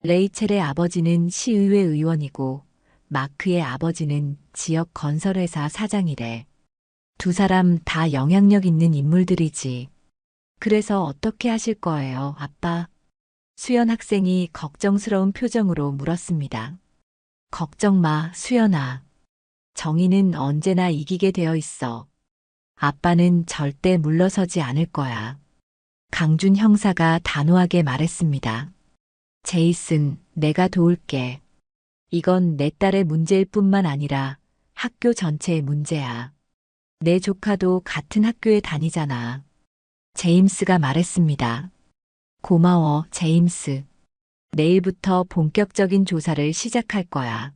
레이첼의 아버지는 시의회 의원이고 마크의 아버지는 지역 건설회사 사장이래. 두 사람 다 영향력 있는 인물들이지. 그래서 어떻게 하실 거예요, 아빠? 수연 학생이 걱정스러운 표정으로 물었습니다. 걱정 마, 수연아. 정의는 언제나 이기게 되어 있어. 아빠는 절대 물러서지 않을 거야. 강준 형사가 단호하게 말했습니다. 제이슨, 내가 도울게. 이건 내 딸의 문제일 뿐만 아니라 학교 전체의 문제야. 내 조카도 같은 학교에 다니잖아. 제임스가 말했습니다. 고마워, 제임스. 내일부터 본격적인 조사를 시작할 거야.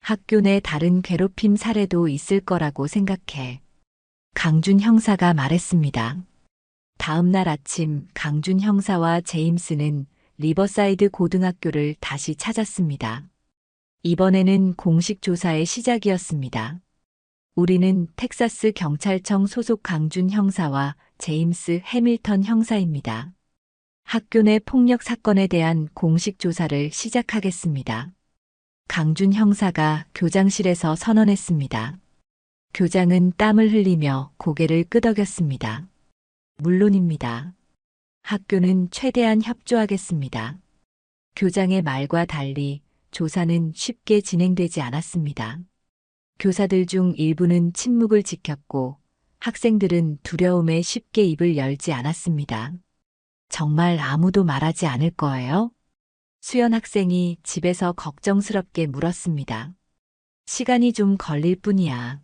학교 내 다른 괴롭힘 사례도 있을 거라고 생각해. 강준 형사가 말했습니다. 다음 날 아침 강준 형사와 제임스는 리버사이드 고등학교를 다시 찾았습니다. 이번에는 공식 조사의 시작이었습니다. 우리는 텍사스 경찰청 소속 강준 형사와 제임스 해밀턴 형사입니다. 학교 내 폭력 사건에 대한 공식 조사를 시작하겠습니다. 강준 형사가 교장실에서 선언했습니다. 교장은 땀을 흘리며 고개를 끄덕였습니다. 물론입니다. 학교는 최대한 협조하겠습니다. 교장의 말과 달리 조사는 쉽게 진행되지 않았습니다. 교사들 중 일부는 침묵을 지켰고 학생들은 두려움에 쉽게 입을 열지 않았습니다. 정말 아무도 말하지 않을 거예요? 수연 학생이 집에서 걱정스럽게 물었습니다. 시간이 좀 걸릴 뿐이야.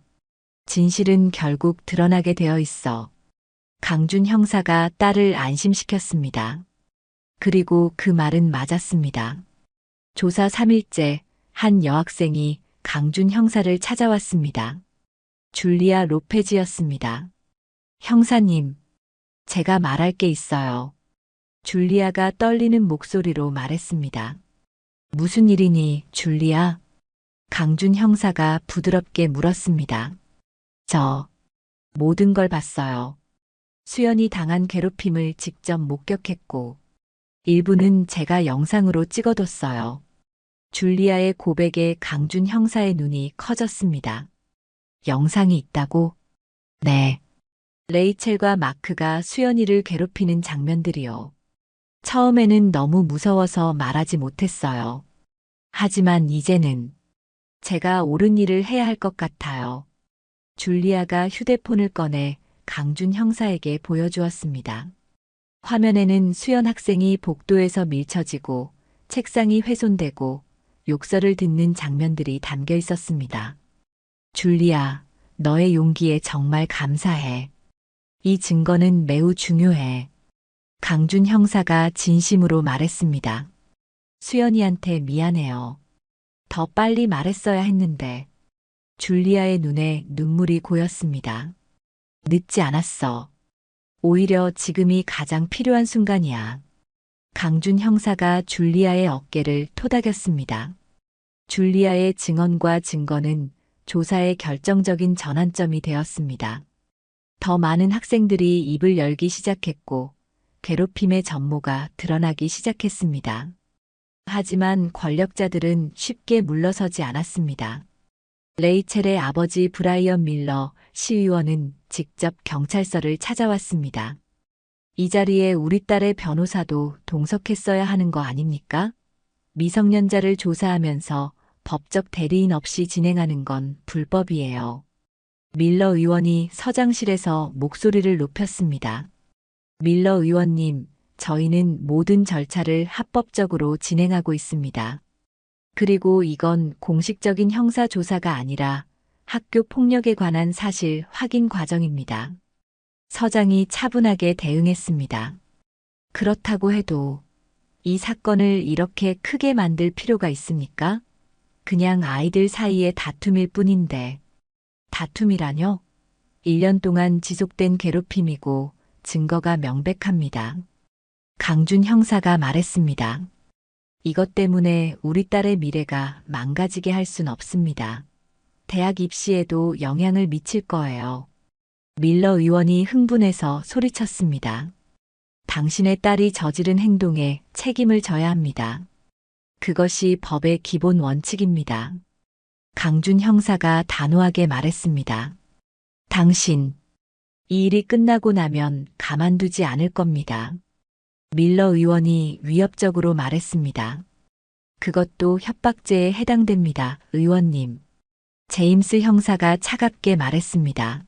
진실은 결국 드러나게 되어 있어. 강준 형사가 딸을 안심시켰습니다. 그리고 그 말은 맞았습니다. 조사 3일째 한 여학생이 강준 형사를 찾아왔습니다. 줄리아 로페즈였습니다. 형사님, 제가 말할 게 있어요. 줄리아가 떨리는 목소리로 말했습니다. 무슨 일이니, 줄리아? 강준 형사가 부드럽게 물었습니다. 저 모든 걸 봤어요. 수연이 당한 괴롭힘을 직접 목격했고 일부는 제가 영상으로 찍어뒀어요. 줄리아의 고백에 강준 형사의 눈이 커졌습니다. 영상이 있다고? 네. 레이첼과 마크가 수연이를 괴롭히는 장면들이요. 처음에는 너무 무서워서 말하지 못했어요. 하지만 이제는 제가 옳은 일을 해야 할 것 같아요. 줄리아가 휴대폰을 꺼내 강준 형사에게 보여주었습니다. 화면에는 수연 학생이 복도에서 밀쳐지고 책상이 훼손되고 욕설을 듣는 장면들이 담겨 있었습니다. 줄리아, 너의 용기에 정말 감사해. 이 증거는 매우 중요해. 강준 형사가 진심으로 말했습니다. 수연이한테 미안해요. 더 빨리 말했어야 했는데. 줄리아의 눈에 눈물이 고였습니다. 늦지 않았어. 오히려 지금이 가장 필요한 순간이야. 강준 형사가 줄리아의 어깨를 토닥였습니다. 줄리아의 증언과 증거는 조사의 결정적인 전환점이 되었습니다. 더 많은 학생들이 입을 열기 시작했고 괴롭힘의 전모가 드러나기 시작했습니다. 하지만 권력자들은 쉽게 물러서지 않았습니다. 레이첼의 아버지 브라이언 밀러 시의원은 직접 경찰서를 찾아왔습니다. 이 자리에 우리 딸의 변호사도 동석했어야 하는 거 아닙니까? 미성년자를 조사하면서 법적 대리인 없이 진행하는 건 불법이에요. 밀러 의원이 서장실에서 목소리를 높였습니다. 밀러 의원님, 저희는 모든 절차를 합법적으로 진행하고 있습니다. 그리고 이건 공식적인 형사조사가 아니라 학교 폭력에 관한 사실 확인 과정입니다. 서장이 차분하게 대응했습니다. 그렇다고 해도 이 사건을 이렇게 크게 만들 필요가 있습니까? 그냥 아이들 사이의 다툼일 뿐인데. 다툼이라뇨? 1년 동안 지속된 괴롭힘이고 증거가 명백합니다. 강준 형사가 말했습니다. 이것 때문에 우리 딸의 미래가 망가지게 할 순 없습니다. 대학 입시에도 영향을 미칠 거예요. 밀러 의원이 흥분해서 소리쳤습니다. 당신의 딸이 저지른 행동에 책임을 져야 합니다. 그것이 법의 기본 원칙입니다. 강준 형사가 단호하게 말했습니다. 당신, 이 일이 끝나고 나면 가만두지 않을 겁니다. 밀러 의원이 위협적으로 말했습니다. 그것도 협박죄에 해당됩니다, 의원님. 제임스 형사가 차갑게 말했습니다.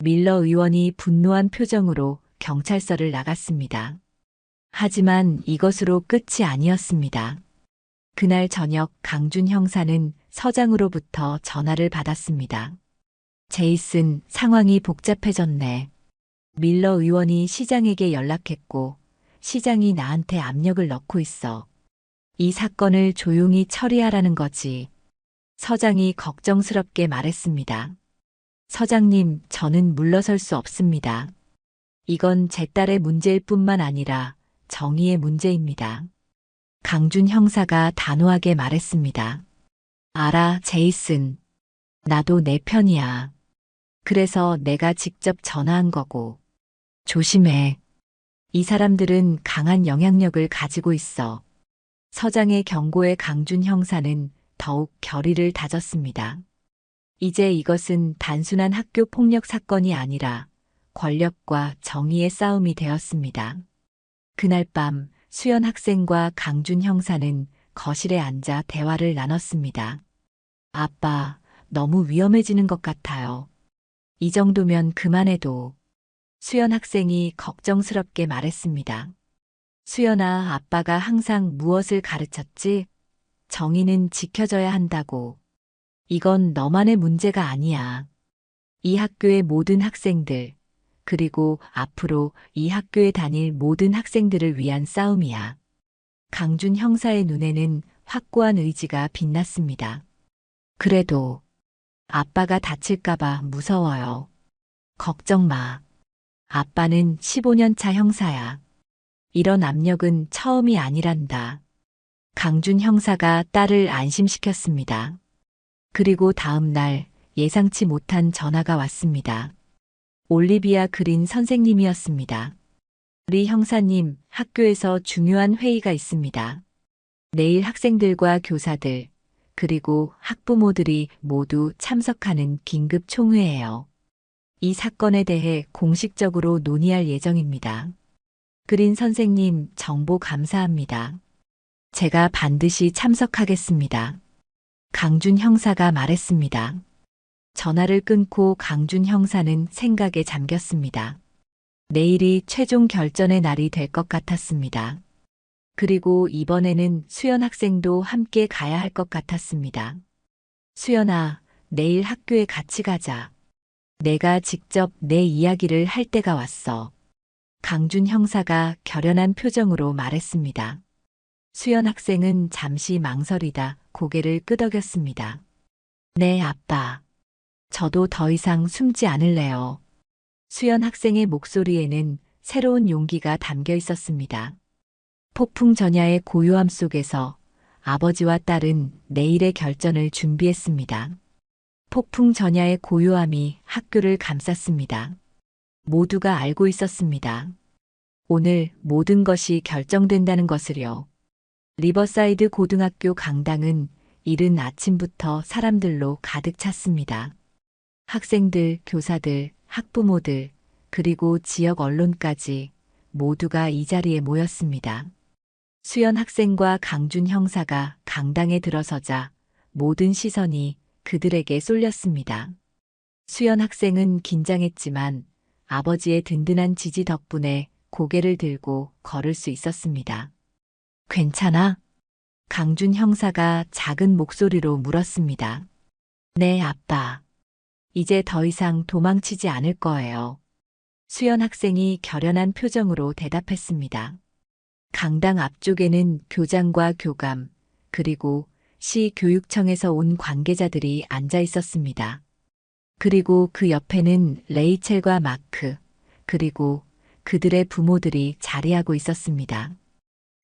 밀러 의원이 분노한 표정으로 경찰서를 나갔습니다. 하지만 이것으로 끝이 아니었습니다. 그날 저녁 강준 형사는 서장으로부터 전화를 받았습니다. 제이슨, 상황이 복잡해졌네. 밀러 의원이 시장에게 연락했고 시장이 나한테 압력을 넣고 있어. 이 사건을 조용히 처리하라는 거지. 서장이 걱정스럽게 말했습니다. 서장님, 저는 물러설 수 없습니다. 이건 제 딸의 문제일 뿐만 아니라 정의의 문제입니다. 강준 형사가 단호하게 말했습니다. 알아, 제이슨. 나도 내 편이야. 그래서 내가 직접 전화한 거고. 조심해. 이 사람들은 강한 영향력을 가지고 있어. 서장의 경고에 강준 형사는 더욱 결의를 다졌습니다. 이제 이것은 단순한 학교 폭력 사건이 아니라 권력과 정의의 싸움이 되었습니다. 그날 밤 수연 학생과 강준 형사는 거실에 앉아 대화를 나눴습니다. 아빠, 너무 위험해지는 것 같아요. 이 정도면 그만해도. 수연 학생이 걱정스럽게 말했습니다. 수연아, 아빠가 항상 무엇을 가르쳤지? 정의는 지켜져야 한다고. 이건 너만의 문제가 아니야. 이 학교의 모든 학생들, 그리고 앞으로 이 학교에 다닐 모든 학생들을 위한 싸움이야. 강준 형사의 눈에는 확고한 의지가 빛났습니다. 그래도 아빠가 다칠까봐 무서워요. 걱정 마. 아빠는 15년 차 형사야. 이런 압력은 처음이 아니란다. 강준 형사가 딸을 안심시켰습니다. 그리고 다음 날 예상치 못한 전화가 왔습니다. 올리비아 그린 선생님이었습니다. 우리 형사님, 학교에서 중요한 회의가 있습니다. 내일 학생들과 교사들, 그리고 학부모들이 모두 참석하는 긴급 총회예요. 이 사건에 대해 공식적으로 논의할 예정입니다. 그린 선생님, 정보 감사합니다. 제가 반드시 참석하겠습니다. 강준 형사가 말했습니다. 전화를 끊고 강준 형사는 생각에 잠겼습니다. 내일이 최종 결전의 날이 될 것 같았습니다. 그리고 이번에는 수연 학생도 함께 가야 할 것 같았습니다. 수연아, 내일 학교에 같이 가자. 내가 직접 내 이야기를 할 때가 왔어. 강준 형사가 결연한 표정으로 말했습니다. 수연 학생은 잠시 망설이다 고개를 끄덕였습니다. 네, 아빠. 저도 더 이상 숨지 않을래요. 수연 학생의 목소리에는 새로운 용기가 담겨 있었습니다. 폭풍 전야의 고요함 속에서 아버지와 딸은 내일의 결전을 준비했습니다. 폭풍 전야의 고요함이 학교를 감쌌습니다. 모두가 알고 있었습니다. 오늘 모든 것이 결정된다는 것을요. 리버사이드 고등학교 강당은 이른 아침부터 사람들로 가득 찼습니다. 학생들, 교사들, 학부모들, 그리고 지역 언론까지 모두가 이 자리에 모였습니다. 수연 학생과 강준 형사가 강당에 들어서자 모든 시선이 그들에게 쏠렸습니다. 수연 학생은 긴장했지만 아버지의 든든한 지지 덕분에 고개를 들고 걸을 수 있었습니다. 괜찮아? 강준 형사가 작은 목소리로 물었습니다. 네, 아빠. 이제 더 이상 도망치지 않을 거예요. 수연 학생이 결연한 표정으로 대답했습니다. 강당 앞쪽에는 교장과 교감, 그리고 시 교육청에서 온 관계자들이 앉아 있었습니다. 그리고 그 옆에는 레이첼과 마크, 그리고 그들의 부모들이 자리하고 있었습니다.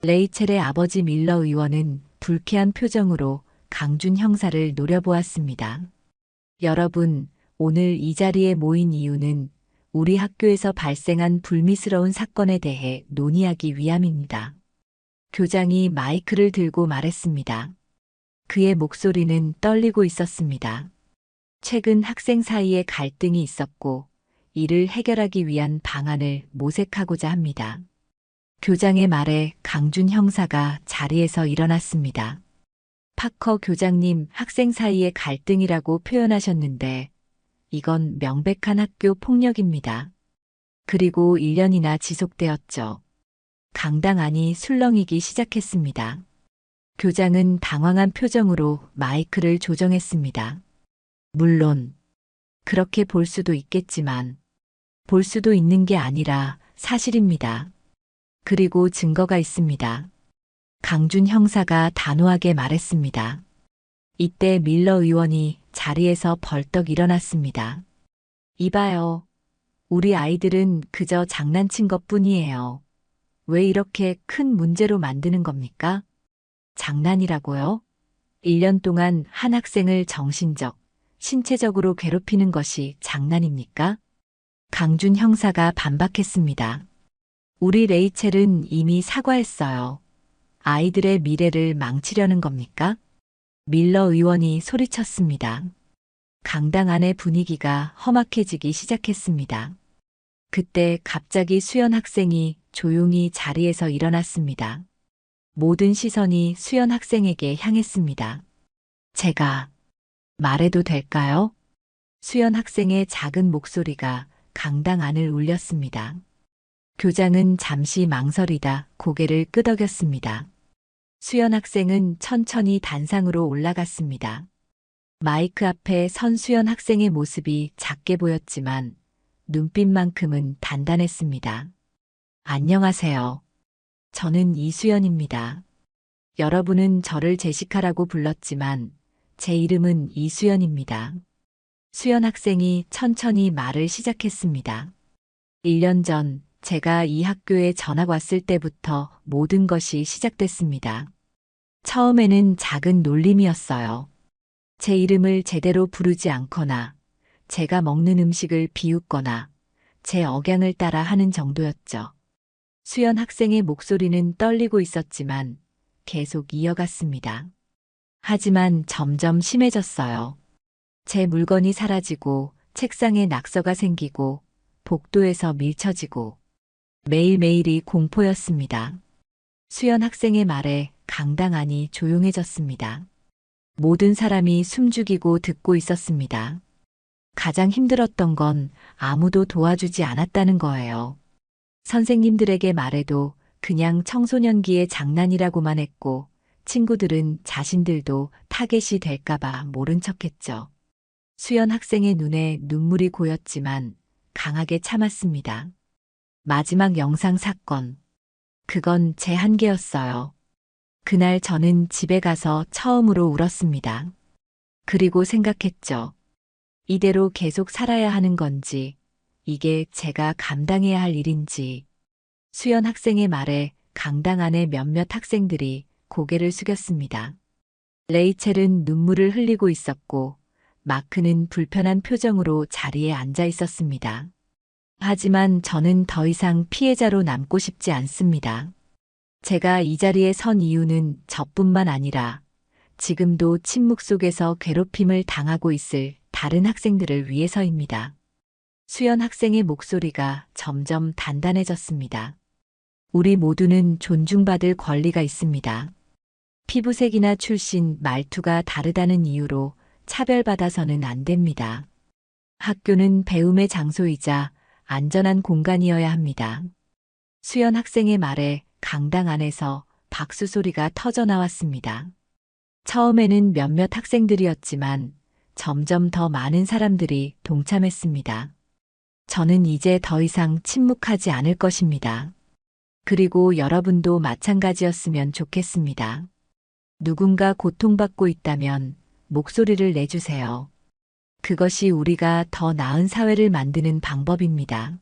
레이첼의 아버지 밀러 의원은 불쾌한 표정으로 강준 형사를 노려보았습니다. 여러분, 오늘 이 자리에 모인 이유는 우리 학교에서 발생한 불미스러운 사건에 대해 논의하기 위함입니다. 교장이 마이크를 들고 말했습니다. 그의 목소리는 떨리고 있었습니다. 최근 학생 사이에 갈등이 있었고 이를 해결하기 위한 방안을 모색하고자 합니다. 교장의 말에 강준 형사가 자리에서 일어났습니다. 파커 교장님, 학생 사이의 갈등이라고 표현하셨는데 이건 명백한 학교 폭력입니다. 그리고 1년이나 지속되었죠. 강당 안이 술렁이기 시작했습니다. 교장은 당황한 표정으로 마이크를 조정했습니다. 물론 그렇게 볼 수도 있겠지만 볼 수도 있는 게 아니라 사실입니다. 그리고 증거가 있습니다. 강준 형사가 단호하게 말했습니다. 이때 밀러 의원이 자리에서 벌떡 일어났습니다. 이봐요. 우리 아이들은 그저 장난친 것뿐이에요. 왜 이렇게 큰 문제로 만드는 겁니까? 장난이라고요? 1년 동안 한 학생을 정신적, 신체적으로 괴롭히는 것이 장난입니까? 강준 형사가 반박했습니다. 우리 레이첼은 이미 사과했어요. 아이들의 미래를 망치려는 겁니까? 밀러 의원이 소리쳤습니다. 강당 안의 분위기가 험악해지기 시작했습니다. 그때 갑자기 수연 학생이 조용히 자리에서 일어났습니다. 모든 시선이 수연 학생에게 향했습니다. 제가 말해도 될까요? 수연 학생의 작은 목소리가 강당 안을 울렸습니다. 교장은 잠시 망설이다 고개를 끄덕였습니다. 수연 학생은 천천히 단상으로 올라갔습니다. 마이크 앞에 선 수연 학생의 모습이 작게 보였지만 눈빛만큼은 단단했습니다. 안녕하세요. 저는 이수연입니다. 여러분은 저를 제시카라고 불렀지만 제 이름은 이수연입니다. 수연 학생이 천천히 말을 시작했습니다. 1년 전 제가 이 학교에 전학 왔을 때부터 모든 것이 시작됐습니다. 처음에는 작은 놀림이었어요. 제 이름을 제대로 부르지 않거나 제가 먹는 음식을 비웃거나 제 억양을 따라 하는 정도였죠. 수연 학생의 목소리는 떨리고 있었지만 계속 이어갔습니다. 하지만 점점 심해졌어요. 제 물건이 사라지고 책상에 낙서가 생기고 복도에서 밀쳐지고 매일매일이 공포였습니다. 수연 학생의 말에 강당 안이 조용해졌습니다. 모든 사람이 숨죽이고 듣고 있었습니다. 가장 힘들었던 건 아무도 도와주지 않았다는 거예요. 선생님들에게 말해도 그냥 청소년기의 장난이라고만 했고 친구들은 자신들도 타겟이 될까봐 모른 척했죠. 수연 학생의 눈에 눈물이 고였지만 강하게 참았습니다. 마지막 영상 사건. 그건 제 한계였어요. 그날 저는 집에 가서 처음으로 울었습니다. 그리고 생각했죠. 이대로 계속 살아야 하는 건지, 이게 제가 감당해야 할 일인지. 수연 학생의 말에 강당 안의 몇몇 학생들이 고개를 숙였습니다. 레이첼은 눈물을 흘리고 있었고, 마크는 불편한 표정으로 자리에 앉아 있었습니다. 하지만 저는 더 이상 피해자로 남고 싶지 않습니다. 제가 이 자리에 선 이유는 저뿐만 아니라 지금도 침묵 속에서 괴롭힘을 당하고 있을 다른 학생들을 위해서입니다. 수연 학생의 목소리가 점점 단단해졌습니다. 우리 모두는 존중받을 권리가 있습니다. 피부색이나 출신, 말투가 다르다는 이유로 차별받아서는 안 됩니다. 학교는 배움의 장소이자 안전한 공간이어야 합니다. 수연 학생의 말에 강당 안에서 박수 소리가 터져 나왔습니다. 처음에는 몇몇 학생들이었지만 점점 더 많은 사람들이 동참했습니다. 저는 이제 더 이상 침묵하지 않을 것입니다. 그리고 여러분도 마찬가지였으면 좋겠습니다. 누군가 고통받고 있다면 목소리를 내주세요. 그것이 우리가 더 나은 사회를 만드는 방법입니다.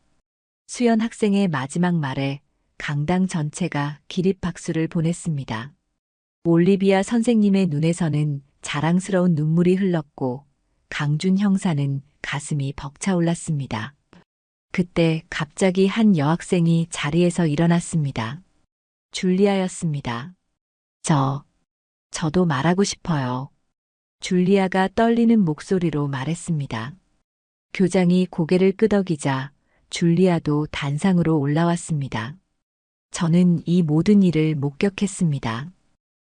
수연 학생의 마지막 말에 강당 전체가 기립박수를 보냈습니다. 올리비아 선생님의 눈에서는 자랑스러운 눈물이 흘렀고 강준 형사는 가슴이 벅차올랐습니다. 그때 갑자기 한 여학생이 자리에서 일어났습니다. 줄리아였습니다. 저도 말하고 싶어요. 줄리아가 떨리는 목소리로 말했습니다. 교장이 고개를 끄덕이자 줄리아도 단상으로 올라왔습니다. 저는 이 모든 일을 목격했습니다.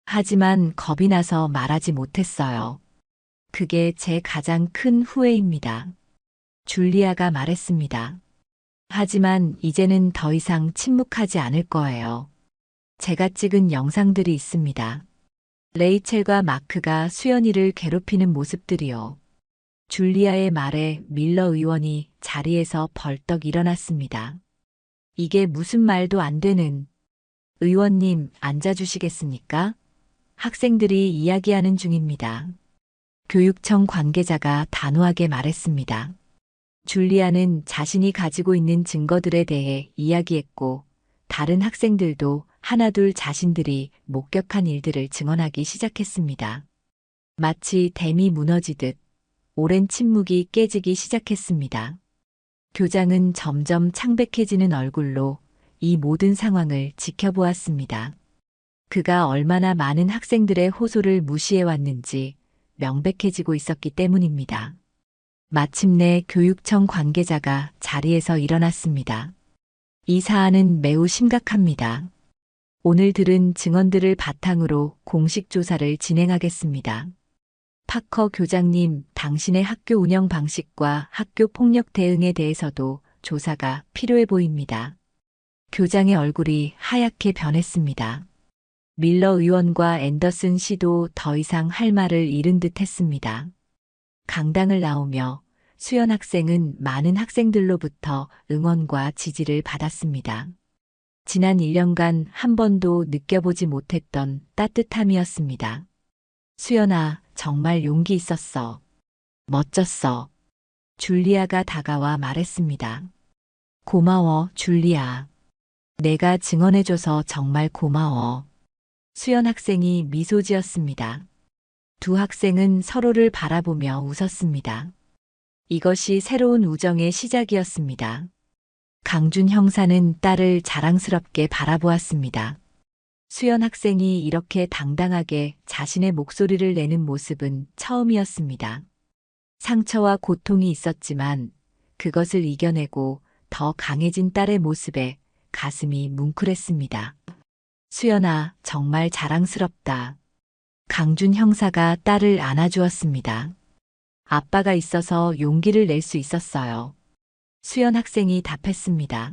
하지만 겁이 나서 말하지 못했어요. 그게 제 가장 큰 후회입니다. 줄리아가 말했습니다. 하지만 이제는 더 이상 침묵하지 않을 거예요. 제가 찍은 영상들이 있습니다. 레이첼과 마크가 수연이를 괴롭히는 모습들이요. 줄리아의 말에 밀러 의원이 자리에서 벌떡 일어났습니다. 이게 무슨 말도 안 되는. 의원님, 앉아주시겠습니까? 학생들이 이야기하는 중입니다. 교육청 관계자가 단호하게 말했습니다. 줄리아는 자신이 가지고 있는 증거들에 대해 이야기했고, 다른 학생들도 하나둘 자신들이 목격한 일들을 증언하기 시작했습니다. 마치 댐이 무너지듯 오랜 침묵이 깨지기 시작했습니다. 교장은 점점 창백해지는 얼굴로 이 모든 상황을 지켜보았습니다. 그가 얼마나 많은 학생들의 호소를 무시해왔는지 명백해지고 있었기 때문입니다. 마침내 교육청 관계자가 자리에서 일어났습니다. 이 사안은 매우 심각합니다. 오늘 들은 증언들을 바탕으로 공식 조사를 진행하겠습니다. 파커 교장님, 당신의 학교 운영 방식과 학교 폭력 대응에 대해서도 조사가 필요해 보입니다. 교장의 얼굴이 하얗게 변했습니다. 밀러 의원과 앤더슨 씨도 더 이상 할 말을 잃은 듯 했습니다. 강당을 나오며 수연 학생은 많은 학생들로부터 응원과 지지를 받았습니다. 지난 1년간 한 번도 느껴보지 못했던 따뜻함이었습니다. 수연아, 정말 용기 있었어. 멋졌어. 줄리아가 다가와 말했습니다. 고마워, 줄리아. 내가 증언해줘서 정말 고마워. 수연 학생이 미소 지었습니다. 두 학생은 서로를 바라보며 웃었습니다. 이것이 새로운 우정의 시작이었습니다. 강준 형사는 딸을 자랑스럽게 바라보았습니다. 수연 학생이 이렇게 당당하게 자신의 목소리를 내는 모습은 처음이었습니다. 상처와 고통이 있었지만 그것을 이겨내고 더 강해진 딸의 모습에 가슴이 뭉클했습니다. 수연아, 정말 자랑스럽다. 강준 형사가 딸을 안아주었습니다. 아빠가 있어서 용기를 낼 수 있었어요. 수연 학생이 답했습니다.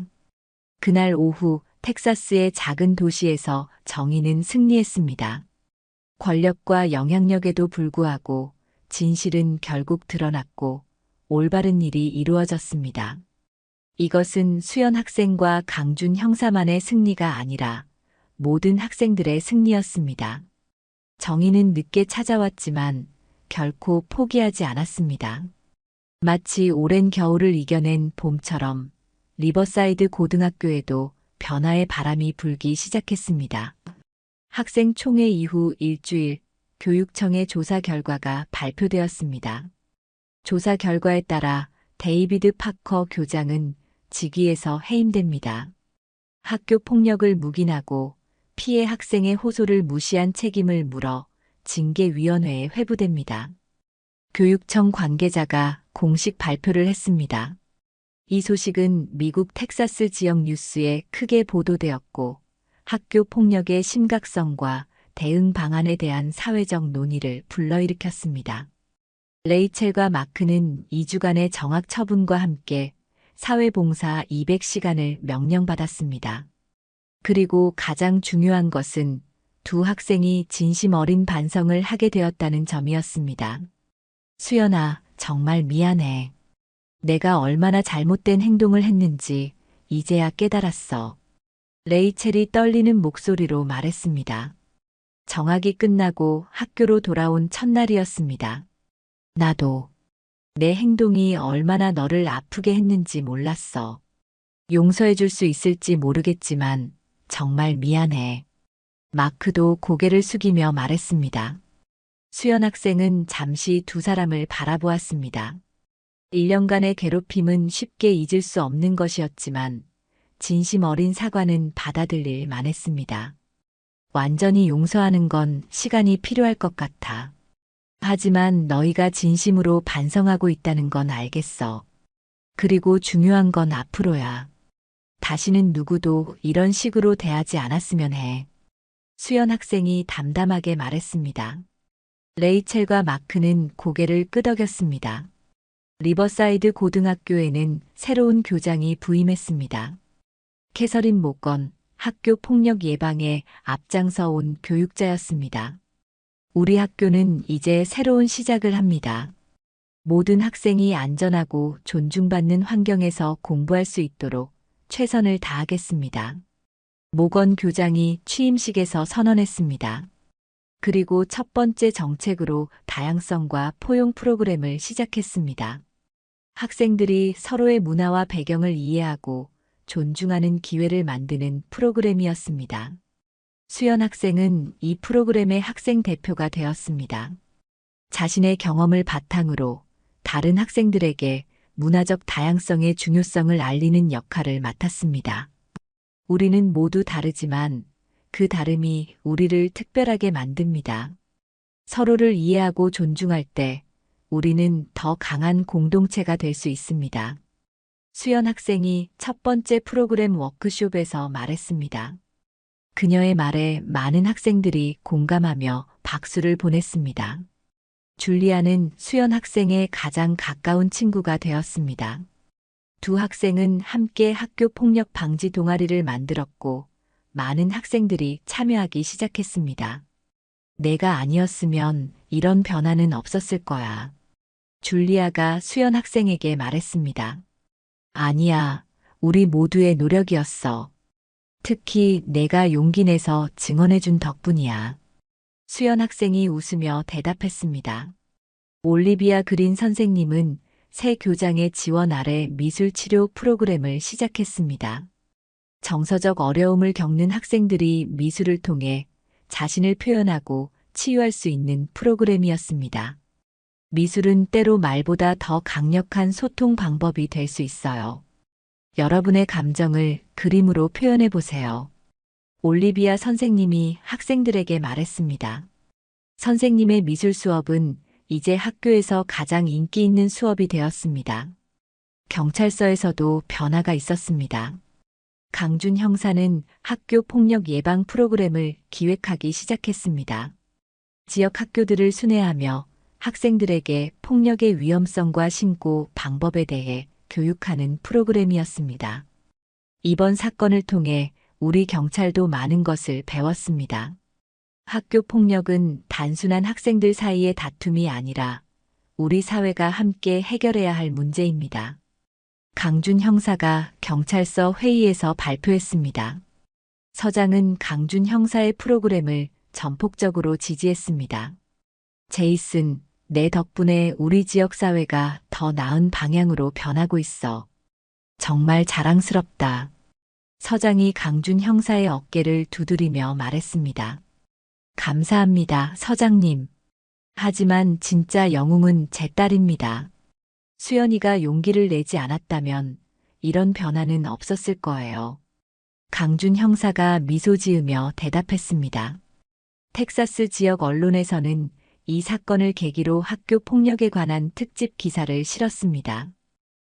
그날 오후 텍사스의 작은 도시에서 정의는 승리했습니다. 권력과 영향력에도 불구하고 진실은 결국 드러났고 올바른 일이 이루어졌습니다. 이것은 수연 학생과 강준 형사만의 승리가 아니라 모든 학생들의 승리였습니다. 정의는 늦게 찾아왔지만 결코 포기하지 않았습니다. 마치 오랜 겨울을 이겨낸 봄처럼 리버사이드 고등학교에도 변화의 바람이 불기 시작했습니다. 학생 총회 이후 일주일, 교육청의 조사 결과가 발표되었습니다. 조사 결과에 따라 데이비드 파커 교장은 직위에서 해임됩니다. 학교 폭력을 묵인하고 피해 학생의 호소를 무시한 책임을 물어 징계위원회에 회부됩니다. 교육청 관계자가 공식 발표를 했습니다. 이 소식은 미국 텍사스 지역 뉴스에 크게 보도되었고 학교 폭력의 심각성과 대응 방안에 대한 사회적 논의를 불러일으켰습니다. 레이첼과 마크는 2주간의 정학 처분과 함께 사회봉사 200시간을 명령받았습니다. 그리고 가장 중요한 것은 두 학생이 진심 어린 반성을 하게 되었다는 점이었습니다. 수연아, 정말 미안해. 내가 얼마나 잘못된 행동을 했는지 이제야 깨달았어. 레이첼이 떨리는 목소리로 말했습니다. 정학이 끝나고 학교로 돌아온 첫날이었습니다. 나도 내 행동이 얼마나 너를 아프게 했는지 몰랐어. 용서해 줄 수 있을지 모르겠지만 정말 미안해. 마크도 고개를 숙이며 말했습니다. 수연 학생은 잠시 두 사람을 바라보았습니다. 1년간의 괴롭힘은 쉽게 잊을 수 없는 것이었지만 진심 어린 사과는 받아들일 만했습니다. 완전히 용서하는 건 시간이 필요할 것 같아. 하지만 너희가 진심으로 반성하고 있다는 건 알겠어. 그리고 중요한 건 앞으로야. 다시는 누구도 이런 식으로 대하지 않았으면 해. 수연 학생이 담담하게 말했습니다. 레이첼과 마크는 고개를 끄덕였습니다. 리버사이드 고등학교에는 새로운 교장이 부임했습니다. 캐서린 모건, 학교 폭력 예방에 앞장서 온 교육자였습니다. 우리 학교는 이제 새로운 시작을 합니다. 모든 학생이 안전하고 존중받는 환경에서 공부할 수 있도록 최선을 다하겠습니다. 모건 교장이 취임식에서 선언했습니다. 그리고 첫 번째 정책으로 다양성과 포용 프로그램을 시작했습니다. 학생들이 서로의 문화와 배경을 이해하고 존중하는 기회를 만드는 프로그램이었습니다. 수연 학생은 이 프로그램의 학생 대표가 되었습니다. 자신의 경험을 바탕으로 다른 학생들에게 문화적 다양성의 중요성을 알리는 역할을 맡았습니다. 우리는 모두 다르지만 그 다름이 우리를 특별하게 만듭니다. 서로를 이해하고 존중할 때 우리는 더 강한 공동체가 될 수 있습니다. 수연 학생이 첫 번째 프로그램 워크숍에서 말했습니다. 그녀의 말에 많은 학생들이 공감하며 박수를 보냈습니다. 줄리아는 수연 학생의 가장 가까운 친구가 되었습니다. 두 학생은 함께 학교 폭력 방지 동아리를 만들었고 많은 학생들이 참여하기 시작했습니다. 내가 아니었으면 이런 변화는 없었을 거야. 줄리아가 수연 학생에게 말했습니다. 아니야, 우리 모두의 노력이었어. 특히 내가 용기 내서 증언해준 덕분이야. 수연 학생이 웃으며 대답했습니다. 올리비아 그린 선생님은 새 교장의 지원 아래 미술 치료 프로그램을 시작했습니다. 정서적 어려움을 겪는 학생들이 미술을 통해 자신을 표현하고 치유할 수 있는 프로그램이었습니다. 미술은 때로 말보다 더 강력한 소통 방법이 될 수 있어요. 여러분의 감정을 그림으로 표현해 보세요. 올리비아 선생님이 학생들에게 말했습니다. 선생님의 미술 수업은 이제 학교에서 가장 인기 있는 수업이 되었습니다. 경찰서에서도 변화가 있었습니다. 강준 형사는 학교 폭력 예방 프로그램을 기획하기 시작했습니다. 지역 학교들을 순회하며 학생들에게 폭력의 위험성과 신고 방법에 대해 교육하는 프로그램이었습니다. 이번 사건을 통해 우리 경찰도 많은 것을 배웠습니다. 학교 폭력은 단순한 학생들 사이의 다툼이 아니라 우리 사회가 함께 해결해야 할 문제입니다. 강준 형사가 경찰서 회의에서 발표했습니다. 서장은 강준 형사의 프로그램을 전폭적으로 지지했습니다. 제이슨, 내 덕분에 우리 지역 사회가 더 나은 방향으로 변하고 있어. 정말 자랑스럽다. 서장이 강준 형사의 어깨를 두드리며 말했습니다. 감사합니다, 서장님. 하지만 진짜 영웅은 제 딸입니다. 수연이가 용기를 내지 않았다면 이런 변화는 없었을 거예요. 강준 형사가 미소 지으며 대답했습니다. 텍사스 지역 언론에서는 이 사건을 계기로 학교 폭력에 관한 특집 기사를 실었습니다.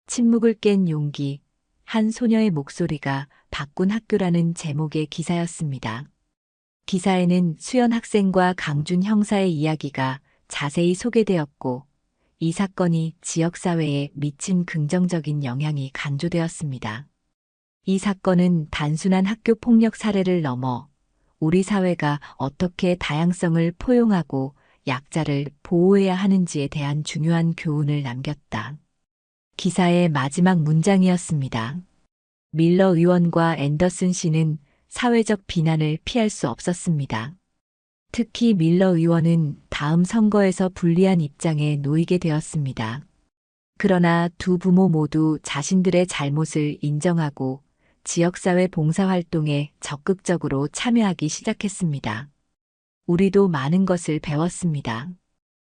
침묵을 깬 용기, 한 소녀의 목소리가 바꾼 학교라는 제목의 기사였습니다. 기사에는 수연 학생과 강준 형사의 이야기가 자세히 소개되었고, 이 사건이 지역사회에 미친 긍정적인 영향이 강조되었습니다. 이 사건은 단순한 학교 폭력 사례를 넘어 우리 사회가 어떻게 다양성을 포용하고 약자를 보호해야 하는지에 대한 중요한 교훈을 남겼다. 기사의 마지막 문장이었습니다. 밀러 의원과 앤더슨 씨는 사회적 비난을 피할 수 없었습니다. 특히 밀러 의원은 다음 선거에서 불리한 입장에 놓이게 되었습니다. 그러나 두 부모 모두 자신들의 잘못을 인정하고 지역사회 봉사활동에 적극적으로 참여하기 시작했습니다. 우리도 많은 것을 배웠습니다.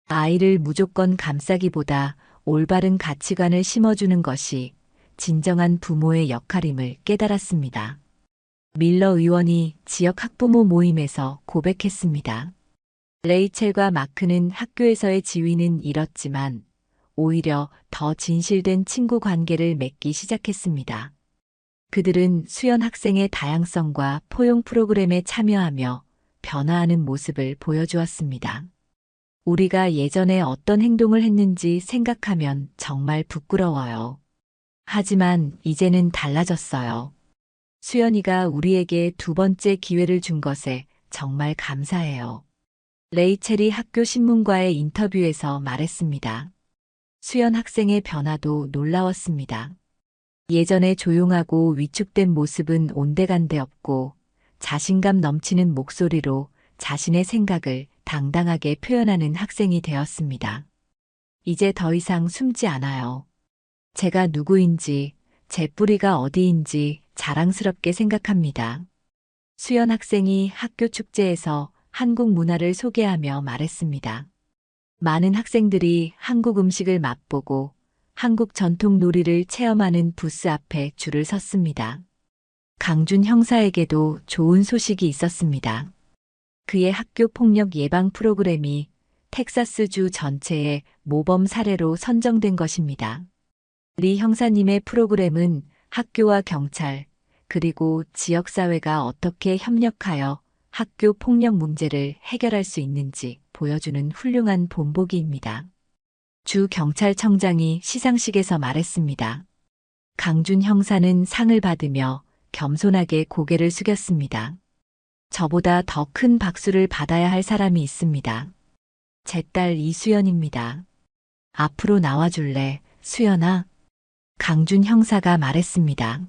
아이를 무조건 감싸기보다 올바른 가치관을 심어주는 것이 진정한 부모의 역할임을 깨달았습니다. 밀러 의원이 지역 학부모 모임에서 고백했습니다. 레이첼과 마크는 학교에서의 지위는 잃었지만 오히려 더 진실된 친구 관계를 맺기 시작했습니다. 그들은 수연 학생의 다양성과 포용 프로그램에 참여하며 변화하는 모습을 보여주었습니다. 우리가 예전에 어떤 행동을 했는지 생각하면 정말 부끄러워요. 하지만 이제는 달라졌어요. 수연이가 우리에게 두 번째 기회를 준 것에 정말 감사해요. 레이첼이 학교 신문과의 인터뷰에서 말했습니다. 수연 학생의 변화도 놀라웠습니다. 예전에 조용하고 위축된 모습은 온데간데 없고 자신감 넘치는 목소리로 자신의 생각을 당당하게 표현하는 학생이 되었습니다. 이제 더 이상 숨지 않아요. 제가 누구인지, 제 뿌리가 어디인지 자랑스럽게 생각합니다. 수연 학생이 학교 축제에서 한국 문화를 소개하며 말했습니다. 많은 학생들이 한국 음식을 맛보고 한국 전통 놀이를 체험하는 부스 앞에 줄을 섰습니다. 강준 형사에게도 좋은 소식이 있었습니다. 그의 학교 폭력 예방 프로그램이 텍사스주 전체의 모범 사례로 선정된 것입니다. 리 형사님의 프로그램은 학교와 경찰, 그리고 지역사회가 어떻게 협력하여 학교 폭력 문제를 해결할 수 있는지 보여주는 훌륭한 본보기입니다. 주 경찰청장이 시상식에서 말했습니다. 강준 형사는 상을 받으며 겸손하게 고개를 숙였습니다. 저보다 더 큰 박수를 받아야 할 사람이 있습니다. 제 딸 이수연입니다. 앞으로 나와줄래, 수연아? 강준 형사가 말했습니다.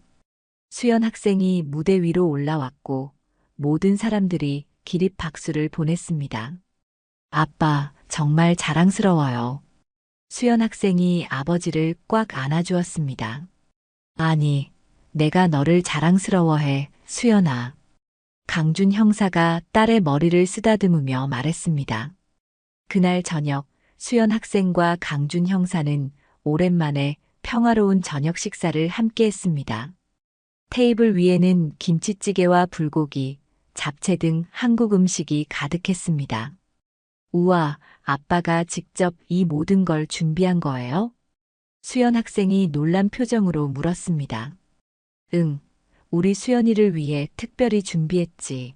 수연 학생이 무대 위로 올라왔고 모든 사람들이 기립 박수를 보냈습니다. 아빠, 정말 자랑스러워요. 수연 학생이 아버지를 꽉 안아주었습니다. 아니, 내가 너를 자랑스러워해, 수연아. 강준 형사가 딸의 머리를 쓰다듬으며 말했습니다. 그날 저녁 수연 학생과 강준 형사는 오랜만에 평화로운 저녁 식사를 함께 했습니다. 테이블 위에는 김치찌개와 불고기, 잡채 등 한국 음식이 가득했습니다. 우와, 아빠가 직접 이 모든 걸 준비한 거예요? 수연 학생이 놀란 표정으로 물었습니다. 응, 우리 수연이를 위해 특별히 준비했지.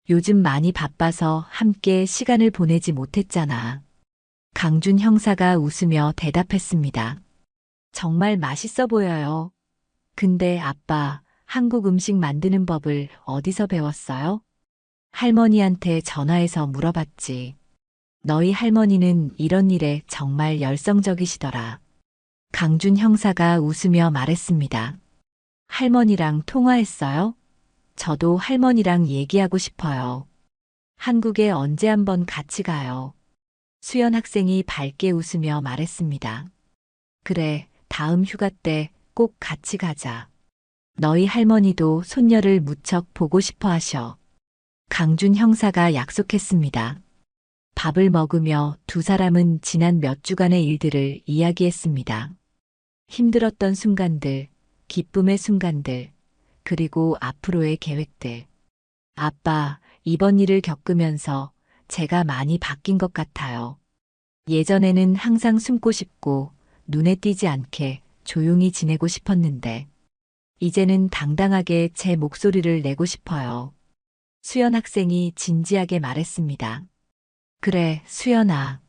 요즘 많이 바빠서 함께 시간을 보내지 못했잖아. 강준 형사가 웃으며 대답했습니다. 정말 맛있어 보여요. 근데 아빠, 한국 음식 만드는 법을 어디서 배웠어요? 할머니한테 전화해서 물어봤지. 너희 할머니는 이런 일에 정말 열성적이시더라. 강준 형사가 웃으며 말했습니다. 할머니랑 통화했어요? 저도 할머니랑 얘기하고 싶어요. 한국에 언제 한번 같이 가요. 수연 학생이 밝게 웃으며 말했습니다. 그래, 다음 휴가 때 꼭 같이 가자. 너희 할머니도 손녀를 무척 보고 싶어 하셔. 강준 형사가 약속했습니다. 밥을 먹으며 두 사람은 지난 몇 주간의 일들을 이야기했습니다. 힘들었던 순간들, 기쁨의 순간들, 그리고 앞으로의 계획들. 아빠, 이번 일을 겪으면서 제가 많이 바뀐 것 같아요. 예전에는 항상 숨고 싶고 눈에 띄지 않게 조용히 지내고 싶었는데, 이제는 당당하게 제 목소리를 내고 싶어요. 수연 학생이 진지하게 말했습니다. 그래, 수연아.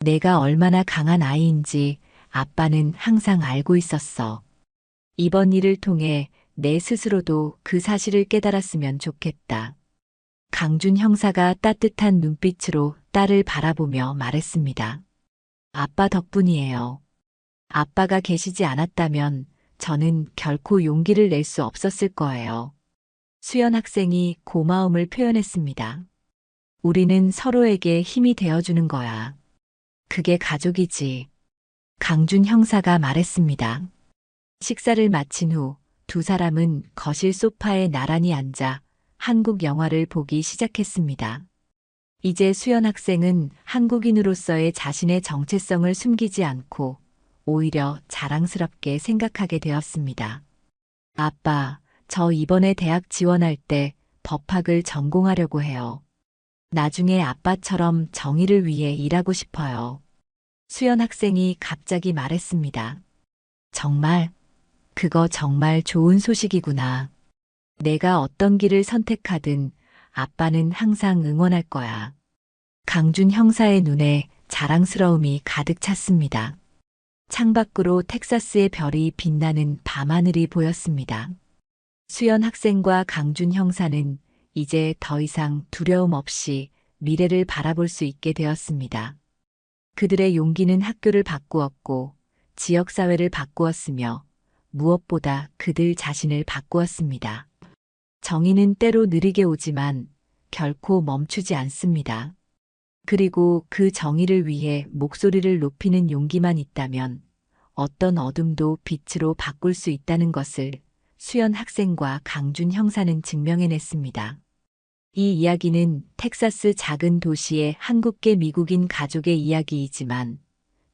내가 얼마나 강한 아이인지 아빠는 항상 알고 있었어. 이번 일을 통해 내 스스로도 그 사실을 깨달았으면 좋겠다. 강준 형사가 따뜻한 눈빛으로 딸을 바라보며 말했습니다. 아빠 덕분이에요. 아빠가 계시지 않았다면 저는 결코 용기를 낼 수 없었을 거예요. 수연 학생이 고마움을 표현했습니다. 우리는 서로에게 힘이 되어주는 거야. 그게 가족이지. 강준 형사가 말했습니다. 식사를 마친 후 두 사람은 거실 소파에 나란히 앉아 한국 영화를 보기 시작했습니다. 이제 수연 학생은 한국인으로서의 자신의 정체성을 숨기지 않고 오히려 자랑스럽게 생각하게 되었습니다. 아빠, 저 이번에 대학 지원할 때 법학을 전공하려고 해요. 나중에 아빠처럼 정의를 위해 일하고 싶어요. 수연 학생이 갑자기 말했습니다. 정말? 그거 정말 좋은 소식이구나. 내가 어떤 길을 선택하든 아빠는 항상 응원할 거야. 강준 형사의 눈에 자랑스러움이 가득 찼습니다. 창밖으로 텍사스의 별이 빛나는 밤하늘이 보였습니다. 수연 학생과 강준 형사는 이제 더 이상 두려움 없이 미래를 바라볼 수 있게 되었습니다. 그들의 용기는 학교를 바꾸었고 지역사회를 바꾸었으며 무엇보다 그들 자신을 바꾸었습니다. 정의는 때로 느리게 오지만 결코 멈추지 않습니다. 그리고 그 정의를 위해 목소리를 높이는 용기만 있다면 어떤 어둠도 빛으로 바꿀 수 있다는 것을 수연 학생과 강준 형사는 증명해냈습니다. 이 이야기는 텍사스 작은 도시의 한국계 미국인 가족의 이야기이지만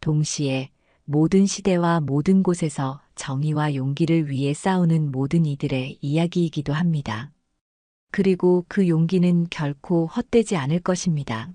동시에 모든 시대와 모든 곳에서 정의와 용기를 위해 싸우는 모든 이들의 이야기이기도 합니다. 그리고 그 용기는 결코 헛되지 않을 것입니다.